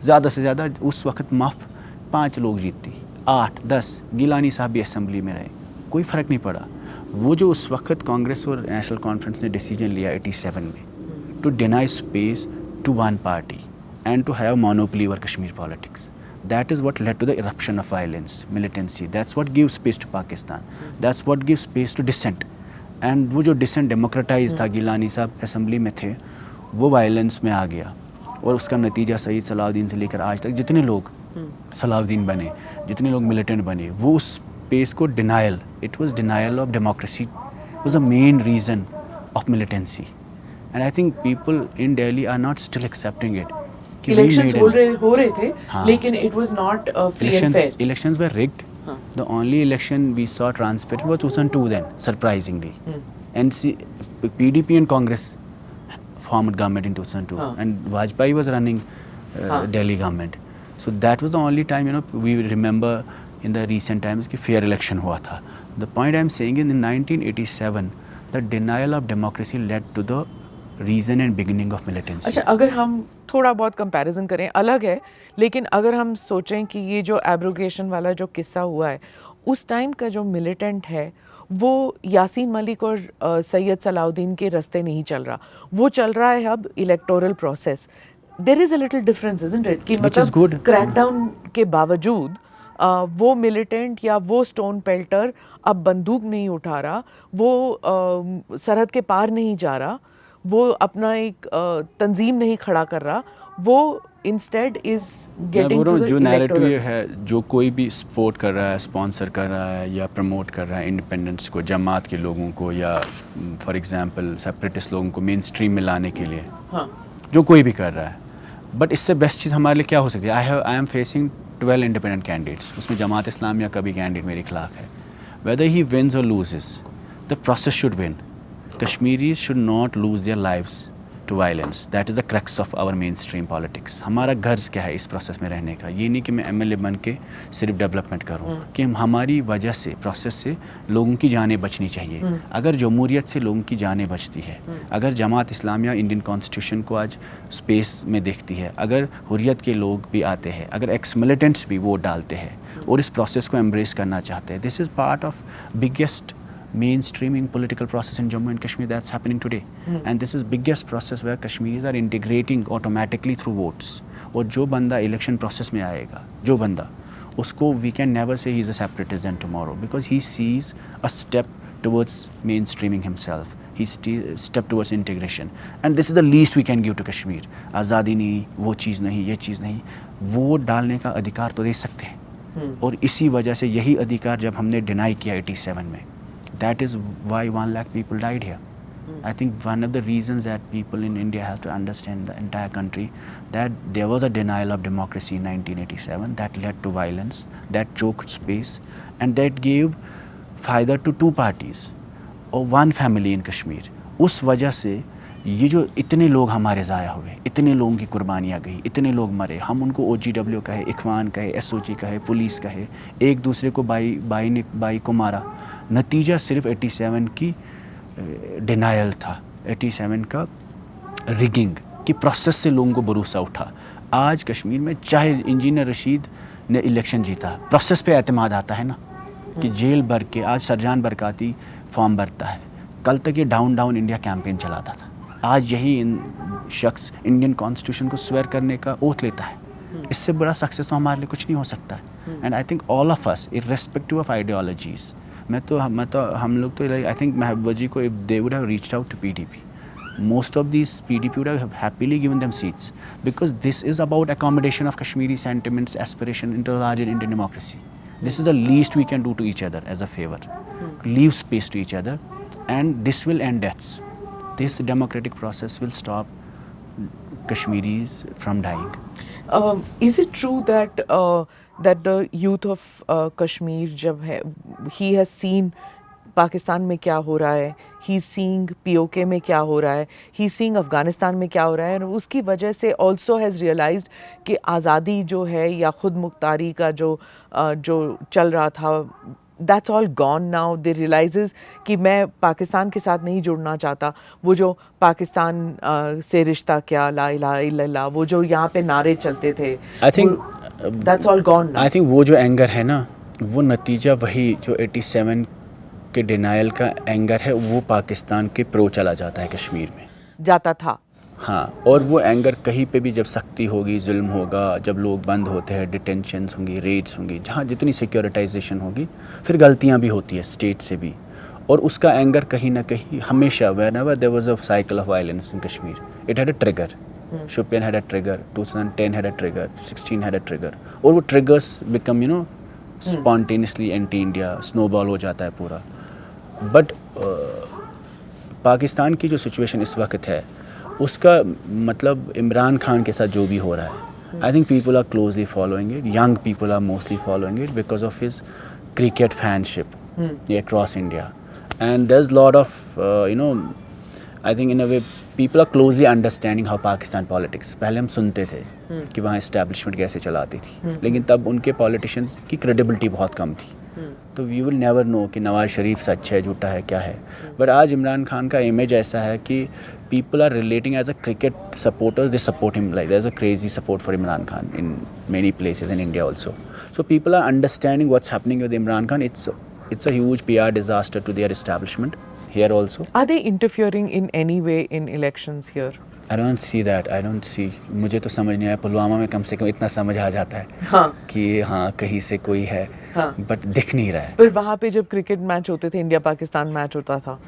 ज़्यादा से ज़्यादा उस वक्त माफ 5 लोग जीतती, 8, 10. गिलानी साहब भी असेंबली में रहे, कोई फ़र्क नहीं पड़ा. वो जो उस वक्त कांग्रेस और नेशनल कॉन्फ्रेंस ने डिसीजन लिया 87 में to deny space to one party and to have monopoly over Kashmir politics, that is what led to the eruption of violence, militancy. That's what gives space to Pakistan, that's what gives space to dissent. And वो जो decent democratise था, गिलानी साहब assembly में थे, वो violence में आ गया. और उसका नतीजा सईद सलाहुद्दीन से लेकर आज तक जितने लोग सलाहुद्दीन बने, जितने लोग मिलिटेंट बने, वो उस स्पेस को denial, it was denial of democracy was the main reason of militancy. And I think people in Delhi are not still accepting it. Elections हो रहे थे, लेकिन it was not free and fair. Elections were rigged. The only election we saw transparent was 2002 then, surprisingly. PDP and Congress formed government in 2002. And Vajpayee was running Delhi government. So that was the only time, you know, we remember in the recent times कि fair election हुआ था. The point I'm saying is in 1987, the denial of democracy led to the reason and beginning of militancy. अच्छा, अगर हम थोड़ा बहुत comparison करें, अलग है, लेकिन अगर हम सोचें कि ये जो एब्रोगेशन वाला जो किस्सा हुआ है, उस टाइम का जो मिलिटेंट है वो यासीन मलिक और सैयद सलाहुद्दीन के रास्ते नहीं चल रहा, वो चल रहा है अब electoral process. There is a little difference, isn't it, कि मतलब क्रैकडाउन के बावजूद वो मिलिटेंट या वो स्टोन पेल्टर अब बंदूक नहीं उठा रहा, वो सरहद के पार नहीं जा रहा, वो अपना एक तंजीम नहीं खड़ा कर रहा, वो instead is getting to the जो नैरेटिव है, जो कोई भी सपोर्ट कर रहा है, स्पॉन्सर कर रहा है या प्रमोट कर रहा है इंडिपेंडेंस को, जमात के लोगों को या फॉर एग्जांपल सेपरेटिस्ट लोगों को मेन स्ट्रीम में लाने के लिए, जो कोई भी कर रहा है. बट इससे बेस्ट चीज़ हमारे लिए क्या हो सकती है? I am facing 12 independent candidates, उसमें जमात इस्लामिया का भी कैंडिडेट मेरे खिलाफ है. वेदर ही विन्स और loses, the process should win. Kashmiris should not lose their lives to violence. That is the crux of our mainstream politics. हमारा गर्ज क्या है इस प्रोसेस में रहने का? ये नहीं कि मैं MLA बन के सिर्फ डेवलपमेंट करूँ, कि हमारी वजह से, प्रोसेस से लोगों की जानें बचनी चाहिए. अगर जमहूरियत से लोगों की जानें बचती है, अगर जमात इस्लामिया इंडियन कॉन्स्टिट्यूशन को आज स्पेस में देखती है, अगर हुर्रियत के लोग भी आते हैं, अगर एक्स मिलिटेंट्स भी वोट डालते हैं और इस प्रोसेस को एम्ब्रेस करना चाहते हैं, this is part of biggest mainstreaming political process in Jammu and Kashmir that's happening today. And this is biggest process where Kashmiris are integrating automatically through votes. और जो बंदा election process में आएगा, जो बंदा, उसको we can never say he is a separatist then tomorrow, because he sees a step towards mainstreaming himself. He stepped towards integration. And this is the least we can give to Kashmir. आज़ादी नहीं, वो चीज़ नहीं, ये चीज़ नहीं, vote डालने का अधिकार तो दे सकते हैं. और इसी वजह से यही अधिकार जब हमने डिनाई किया 87 में, that is why 1 lakh people died here. I think one of the reasons that people in India have to understand, the entire country, that there was a denial of democracy in 1987 that led to violence, that choked space, and that gave फायदा to 2 parties और 1 family in Kashmir. उस वजह से ये जो इतने लोग हमारे ज़ाया हुए, इतने लोगों की कुर्बानियाँ गई, इतने लोग मरे, हम उनको OGW कहे, इखवान कहे, SOG कहे, पुलिस कहे, एक दूसरे को बाई को मारा. नतीजा सिर्फ 87 की डिनायल था, 87 का रिगिंग की प्रोसेस से लोगों को भरोसा उठा. आज कश्मीर में चाहे इंजीनियर रशीद ने इलेक्शन जीता, प्रोसेस पे एतमाद आता है ना, कि जेल भर के आज सरजान बरकाती फॉर्म भरता है. कल तक ये डाउन इंडिया कैंपेन चलाता था, आज यही शख्स इंडियन कॉन्स्टिट्यूशन को स्वेयर करने का ओथ लेता है. इससे बड़ा सक्सेस तो हमारे लिए कुछ नहीं हो सकता है. And I think all of us irrespective of ideologies, हम लोग तो आई थिंक महबूबा जी को, if they would have reached out to PDP, most of these PDP would have happily given them seats, because this is about accommodation of Kashmiri sentiments, aspiration into larger Indian democracy. This is the least we can do to each other as a favor. Leave space to each other, and this will end deaths. This democratic process will stop Kashmiris from dying. Is it true that that the youth of Kashmir, जब है, he has seen Pakistan में क्या हो रहा है, he seeing POK में क्या हो रहा है, ही सीइंग अफ़गानिस्तान में क्या हो रहा है, और उसकी वजह से ऑल्सो हैज़ रियलाइज्ड कि आज़ादी जो है या ख़ुद मुख्तारी का जो चल रहा था, that's all gone now. They realises कि मैं पाकिस्तान के साथ नहीं जुड़ना चाहता. वो जो पाकिस्तान से रिश्ता क्या, ला इलाहा इल्लल्लाह, वो जो यहाँ पे नारे चलते थे, आई think that's all gone now. I think वो जो एंगर है ना, वो नतीजा वही जो 87 के डिनायल का एंगर है, वो पाकिस्तान के प्रो चला जाता है कश्मीर में, जाता था. हाँ, और वो एंगर कहीं पे भी जब सख्ती होगी, जुल्म होगा, जब लोग बंद होते हैं, डिटेंशंस होंगी, रेड्स होंगी, जहाँ जितनी सिक्योरिटाइजेशन होगी, फिर गलतियाँ भी होती है स्टेट से भी, और उसका एंगर कहीं ना कहीं हमेशा, whenever there was a cycle of violence in Kashmir, it had a trigger. Shopian had a trigger, 2010 had a trigger, 16 had a trigger, और वो triggers become spontaneously anti-India, snowball हो जाता है पूरा. बट पाकिस्तान की जो सिचुएशन इस वक्त है, उसका मतलब इमरान खान के साथ जो भी हो रहा है, I think people are closely following it, young people are mostly following it because of his cricket fanship across India. And there is lot of I think in a way people are closely understanding how Pakistan politics. पहले हम सुनते थे कि वहाँ establishment कैसे चलाती थी, लेकिन तब उनके पॉलिटिशियंस की क्रेडिबिलिटी बहुत कम थी, तो यू विल नेवर नो कि नवाज शरीफ सच है, झूठा है, क्या है. बट आज इमरान खान का इमेज ऐसा है कि people are relating as a cricket supporters, they support him, like there is a crazy support for Imran Khan in many places in India also. So people are understanding what's happening with Imran Khan. It's a huge PR disaster to their establishment here also. Are they interfering in any way in elections here? I don't see that. I don't see. मुझे तो समझ नहीं आया. पुलवामा में कम से कम इतना समझ आ जाता है कि हाँ कहीं से कोई है, बट दिख नहीं रहा है. पर वहाँ पे जब क्रिकेट मैच होते थे, इंडिया पाकिस्तान मैच होता था,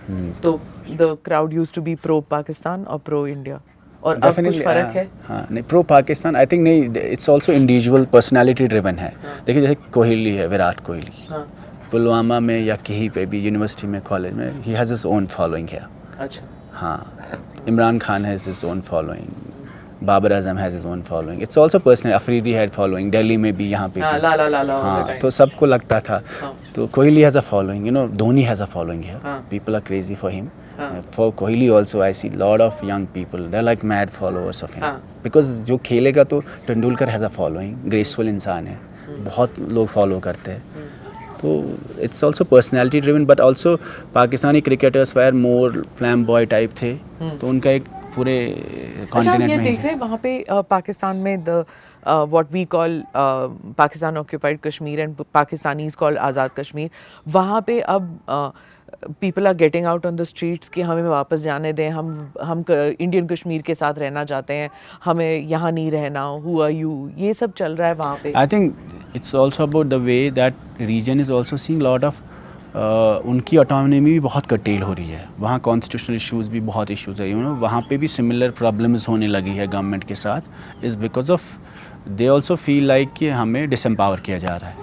तो the crowd used to be pro Pakistan और pro India. और अब कुछ फर्क है? हाँ, नहीं, प्रो पाकिस्तान आई थिंक नहीं. It's also individual personality driven है. देखिए जैसे कोहली है, विराट कोहली, पुलवामा में या कहीं पे भी यूनिवर्सिटी में, कॉलेज में, he has his own following है. अच्छा. हाँ, Imran Khan has his own following, Babar Azam has his own following. It's also personal. Afridi had following, Delhi में भी, यहाँ पे भी. हाँ, तो सबको लगता था. तो Kohli has a following, Dhoni has a following है. People are crazy for him. For Kohli also, I see lot of young people. They're like mad followers of him. Because जो खेलेगा तो Tendulkar has a following. Graceful इंसान है, बहुत लोग follow करते हैं. तो it's also personality driven, but also Pakistani cricketers were more flamboy type थे. तो उनका एक पूरे कॉन्टिनेंट में देख रहे हैं वहाँ पे पाकिस्तान में the what we call Pakistan occupied Kashmir and Pakistanis called Azad Kashmir. वहाँ पे अब people are getting out on the streets कि हमें वापस जाने दें, हम इंडियन कश्मीर के साथ रहना चाहते हैं, हमें यहाँ नहीं रहना, who are you, ये सब चल रहा है वहाँ पे. I think it's also about the way that region is also seeing lot of उनकी ऑटोनॉमी भी बहुत कटेल हो रही है। वहाँ कॉन्स्टिट्यूशनल इश्यूज़ भी बहुत इश्यूज़ है, वहाँ पे भी सिमिलर प्रॉब्लम्स होने लगी है गवर्नमेंट के साथ, is because of they also feel like कि हमें डिसम्पावर किया जा रहा है।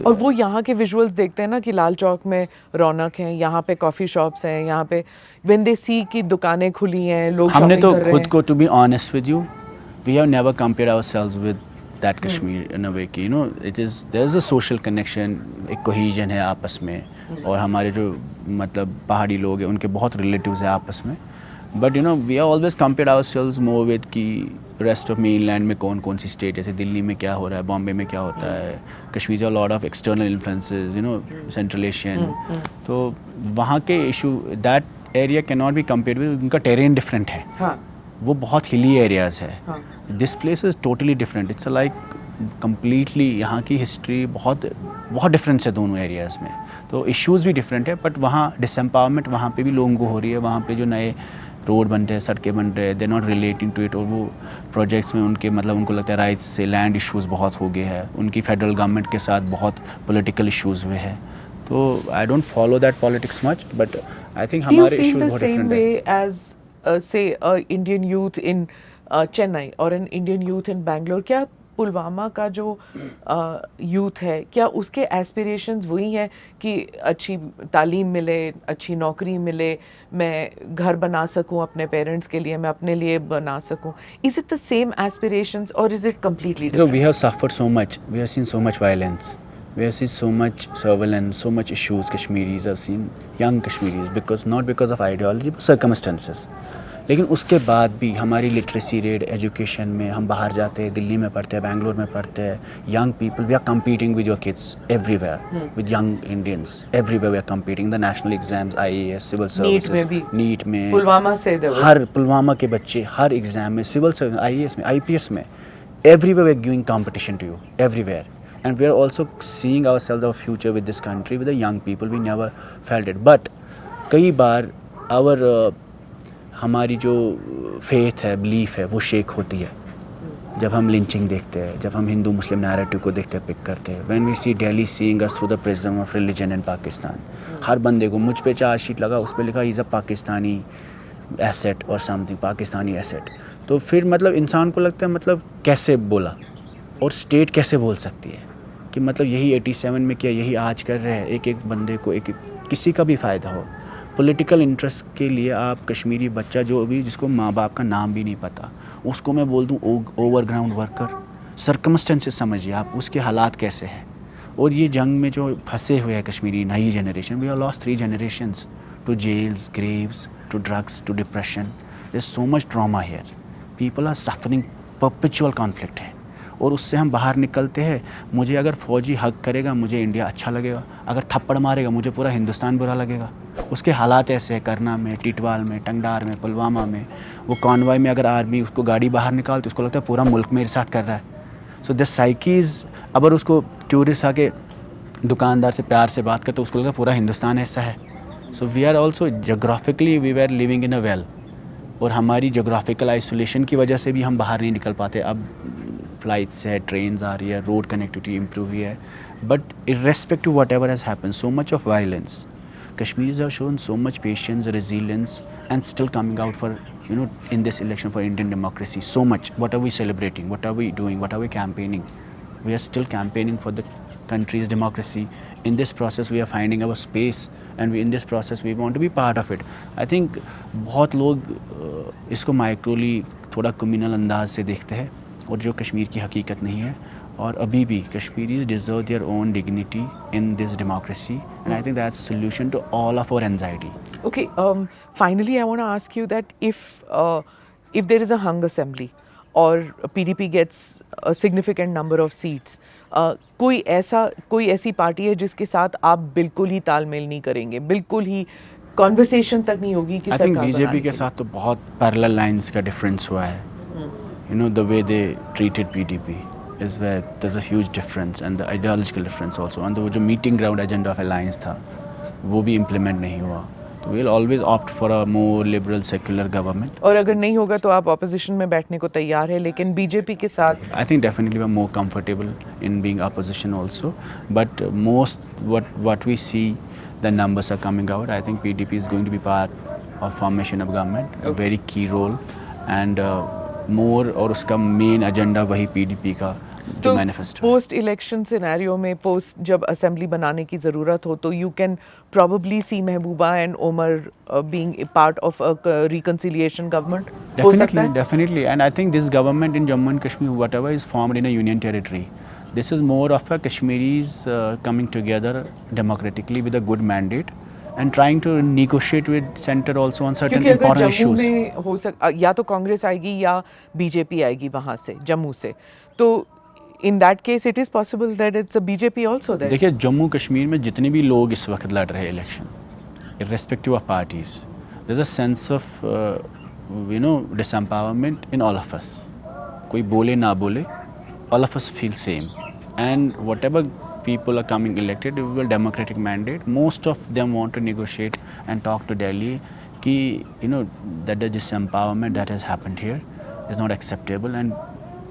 और वो यहाँ के विजुअल्स देखते हैं ना कि लाल चौक में रौनक है, यहाँ पे कॉफ़ी शॉप्स हैं, यहाँ पे व्हेन दे सी की दुकानें खुली हैं, लोग हमने शॉपिंग तो कर रहे खुद हैं। को, to be honest with you, we have never compared ourselves with that Kashmir in a way कि it is there is a social connection, एक कोहेजन है आपस में, और हमारे जो मतलब पहाड़ी लोग हैं उनके बहुत रिलेटिव्स हैं आपस में। But we are always compared ourselves more with कि रेस्ट ऑफ मेनलैंड में कौन कौन सी स्टेट, जैसे दिल्ली में क्या हो रहा है, बॉम्बे में क्या होता है, कश्मीर अ lot of external influences, central Asian, तो वहाँ के issue that area can not be compared with, उनका टेरेन डिफरेंट है। हाँ, वो बहुत हिली एरियाज़ है। हाँ। This place is totally different, it's like completely यहाँ की हिस्ट्री बहुत बहुत डिफरेंस है दोनों एरियाज़ में, तो इश्यूज़ भी डिफरेंट है। बट वहाँ डिसम्पावरमेंट वहाँ पे भी लोगों को हो रही है, वहाँ पे जो नए रोड बन रहे हैं, सड़कें बन रहे हैं, they not relating to it, और वो प्रोजेक्ट्स में उनके मतलब उनको लगता है राइट्स से लैंड इश्यूज़ बहुत हो गए हैं, उनकी फेडरल गवर्नमेंट के साथ बहुत पॉलिटिकल इश्यूज़ हुए हैं। तो I don't follow that politics much, but I think हमारे इश्यूज़ बहुत डिफरेंट है। as say a Indian youth in Chennai or an Indian youth in Bangalore, क्या पुलवामा का जो यूथ है, क्या उसके एस्पिरेशंस वही हैं कि अच्छी तालीम मिले, अच्छी नौकरी मिले, मैं घर बना सकूं अपने पेरेंट्स के लिए, मैं अपने लिए बना सकूं? Is it the same aspirations और is it completely different? We have suffered so much, we have seen so much violence, we have seen so much surveillance, so much issues Kashmiris have seen, young Kashmiris, because not because of ideology but circumstances. लेकिन उसके बाद भी हमारी literacy rate, education में हम बाहर जाते हैं, दिल्ली में पढ़ते हैं, बैंगलोर में पढ़ते हैं, young people, we are competing with your kids everywhere, with young Indians everywhere, we are competing the national exams, IAS, civil services, NEET में, पुलवामा से हर पुलवामा के बच्चे हर एग्जाम में, सिविल सर्विस, IAS में, IPS में, everywhere we are giving competition to you, everywhere. And we are also seeing ourselves, our future with this country, with the young people, we never felt it. But कई बार हमारी जो faith है, belief है, वो shake होती है जब हम लिंचिंग देखते हैं, जब हम हिंदू मुस्लिम नैरेटिव को देखते हैं, पिक करते हैं। When we see Delhi seeing us through the prism of religion in Pakistan, हर बंदे को, मुझ पे चार्ज शीट लगा, उस पर लिखा इज़ अ पाकिस्तानी एसेट और समथिंग, पाकिस्तानी एसेट। तो फिर मतलब इंसान को लगता है मतलब कैसे बोला, और स्टेट कैसे बोल सकती है कि मतलब यही 87 में किया, यही आज कर रहे हैं, एक एक बंदे को, एक किसी का भी फ़ायदा हो, पॉलिटिकल इंटरेस्ट के लिए आप कश्मीरी बच्चा जो भी, जिसको माँ बाप का नाम भी नहीं पता, उसको मैं बोल दूँ ओवरग्राउंड वर्कर, सर्कमस्टेंसेस समझिए आप उसके हालात कैसे हैं। और ये जंग में जो फंसे हुए हैं कश्मीरी नई generation, we are lost 3 generations to jails, graves, to drugs, to depression, there is so much trauma here, people are suffering, perpetual conflict है, और उससे हम बाहर निकलते हैं। मुझे अगर फ़ौजी हक करेगा मुझे इंडिया अच्छा लगेगा, अगर थप्पड़ मारेगा मुझे पूरा हिंदुस्तान बुरा लगेगा। उसके हालात ऐसे हैं, करना में, टिटवाल में, टंगडार में, पुलवामा में, वो कॉन्वॉय में अगर आर्मी उसको गाड़ी बाहर निकालती, उसको लगता है पूरा मुल्क मेरे साथ कर रहा है। सो दिस साइकीज़, अगर उसको टूरिस्ट आके दुकानदार से प्यार से बात करते, उसको लगता है पूरा हिंदुस्तान ऐसा है। So we are also geographically we are living in a well, और हमारी जोग्राफिकल आइसोलेशन की वजह से भी हम बाहर नहीं निकल पाते। अब फ्लाइट्स है, ट्रेन्स आ रही है, रोड कनेक्टिविटी इम्प्रूव हुई है, but irrespective to whatever has happened, so much of violence, Kashmiris have shown so much patience, resilience, and still coming out for, in this election for Indian democracy, so much. What are we celebrating? What are we doing? What are we campaigning? We are still campaigning for the country's democracy. In this process, we are finding our space, and in this process, we want to be part of it. I think बहुत लोग इसको माइक्रोली थोड़ा communal अंदाज से देखते हैं, और जो कश्मीर की हकीकत नहीं है। और अभी भी Kashmiris deserve their own dignity in this democracy, and I think that's solution to all of our anxiety. Okay, finally, I want to ask you that if there is a hung assembly or PDP gets a significant number of seats, कोई ऐसी party है जिसके साथ आप बिल्कुल ही तालमेल नहीं करेंगे, बिल्कुल ही कॉन्वर्सेशन तक नहीं होगी कि आई थिंक बीजेपी के साथ तो बहुत पैरेलल लाइंस का डिफरेंस हुआ है। The way they treated PDP is where there's a huge difference, and the ideological difference also, and वो जो meeting ground agenda of alliance था वो भी इम्प्लीमेंट नहीं हुआ। तो we'll always opt for a more liberal secular government. और अगर नहीं होगा तो आप ऑपोजिशन में बैठने को तैयार है, लेकिन बीजेपी के साथ I think definitely we're more comfortable in being opposition also, but most what we see, the numbers are coming out. I think PDP is going to be part of formation of government, a very key role, and more और उसका main agenda वही PDP का जो manifesto है. Post election scenario में, post जब assembly बनाने की ज़रूरत हो, तो you can probably see Mehbooba and Omar being a part of a reconciliation government. हो सकता है? Definitely, and I think this government in Jammu and Kashmir, whatever is formed in a union territory, this is more of a Kashmiris coming together democratically with a good mandate and trying to negotiate with center also on certain क्योंकि अगर important Jammu issues. में हो या तो कांग्रेस आएगी या BJP आएगी वहाँ से, जम्मू से, तो in that case it is possible that it's a BJP also there. देखिए जम्मू कश्मीर में जितने भी लोग इस वक्त लड़ रहे हैं election, irrespective of parties, there's a sense of disempowerment in all of us. कोई बोले ना बोले, all of us feel same, and whatever people are coming elected with a democratic mandate, most of them want to negotiate and talk to Delhi कि that the disempowerment that has happened here is not acceptable and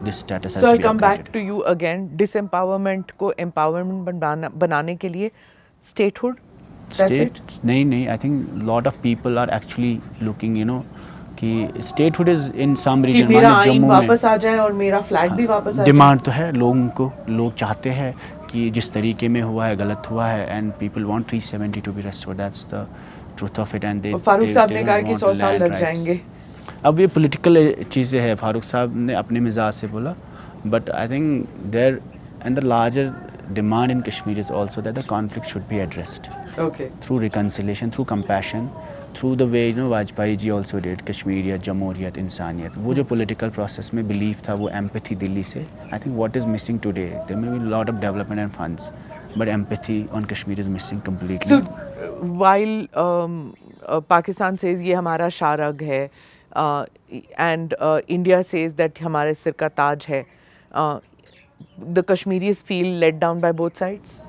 this status has So to I be come back upgraded. to you again. Disempowerment को empowerment बनाने के लिए statehood. That's it. नहीं, I think lot of people are actually looking, कि statehood is in some कि region. मेरा मान लो आइन जम्मू वापस में आ जाए और मेरा फ्लैग भी वापस आ जाए. डिमांड तो है लोगों को, लोग चाहते हैं कि जिस तरीके में हुआ है गलत हुआ है, and people want 370 to be restored. That's the truth of it, and they. Farooq साहब ने they कहा कि want 100 साल land लग rights. जाएंगे. अब ये पॉलिटिकल चीज़ें हैं, फारूक साहब ने अपने मिजाज से बोला, but I think there and the larger demand in Kashmir is also that the conflict should be addressed Okay. Through reconciliation, through compassion, through the way Vajpayee ji also did, कश्मीरियत, जमहूरियत, इंसानियत. वो जो पॉलिटिकल प्रोसेस में बिलीव था, वो एम्पैथी दिल्ली से. I think what is missing today, there may be lot of development and funds, but empathy on Kashmir is missing completely. So while Pakistan says ये हमारा शारग है, and India says that हमारे सिर का ताज है, the Kashmiris feel let down by both sides.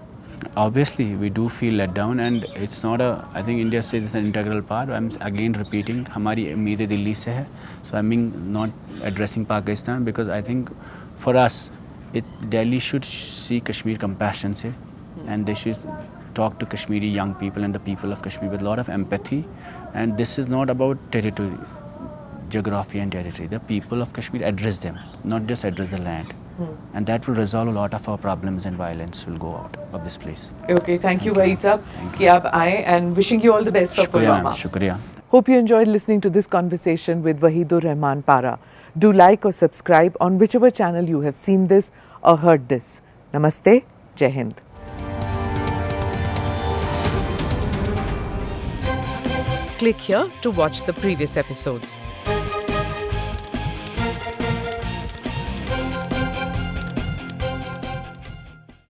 Obviously, we do feel let down, and it's not a. I think India says it's an integral part. I'm again repeating, हमारी उम्मीदें दिल्ली से है. So I mean not addressing Pakistan, because I think for us, Delhi should see Kashmir compassion se, and they should talk to Kashmiri young people and the people of Kashmir with a lot of empathy. And this is not about territory, geography and territory. The people of Kashmir address them, not just address the land. And that will resolve a lot of our problems, and violence will go out of this place. Okay, thank you Wahid साहब कि आप आए, and wishing you all the best for शुक्रिया Pulwama. Ma'am, शुक्रिया. Hope you enjoyed listening to this conversation with Wahidur Rahman Para. Do like or subscribe on whichever channel you have seen this or heard this. Namaste, Jai Hind. Click here to watch the previous episodes.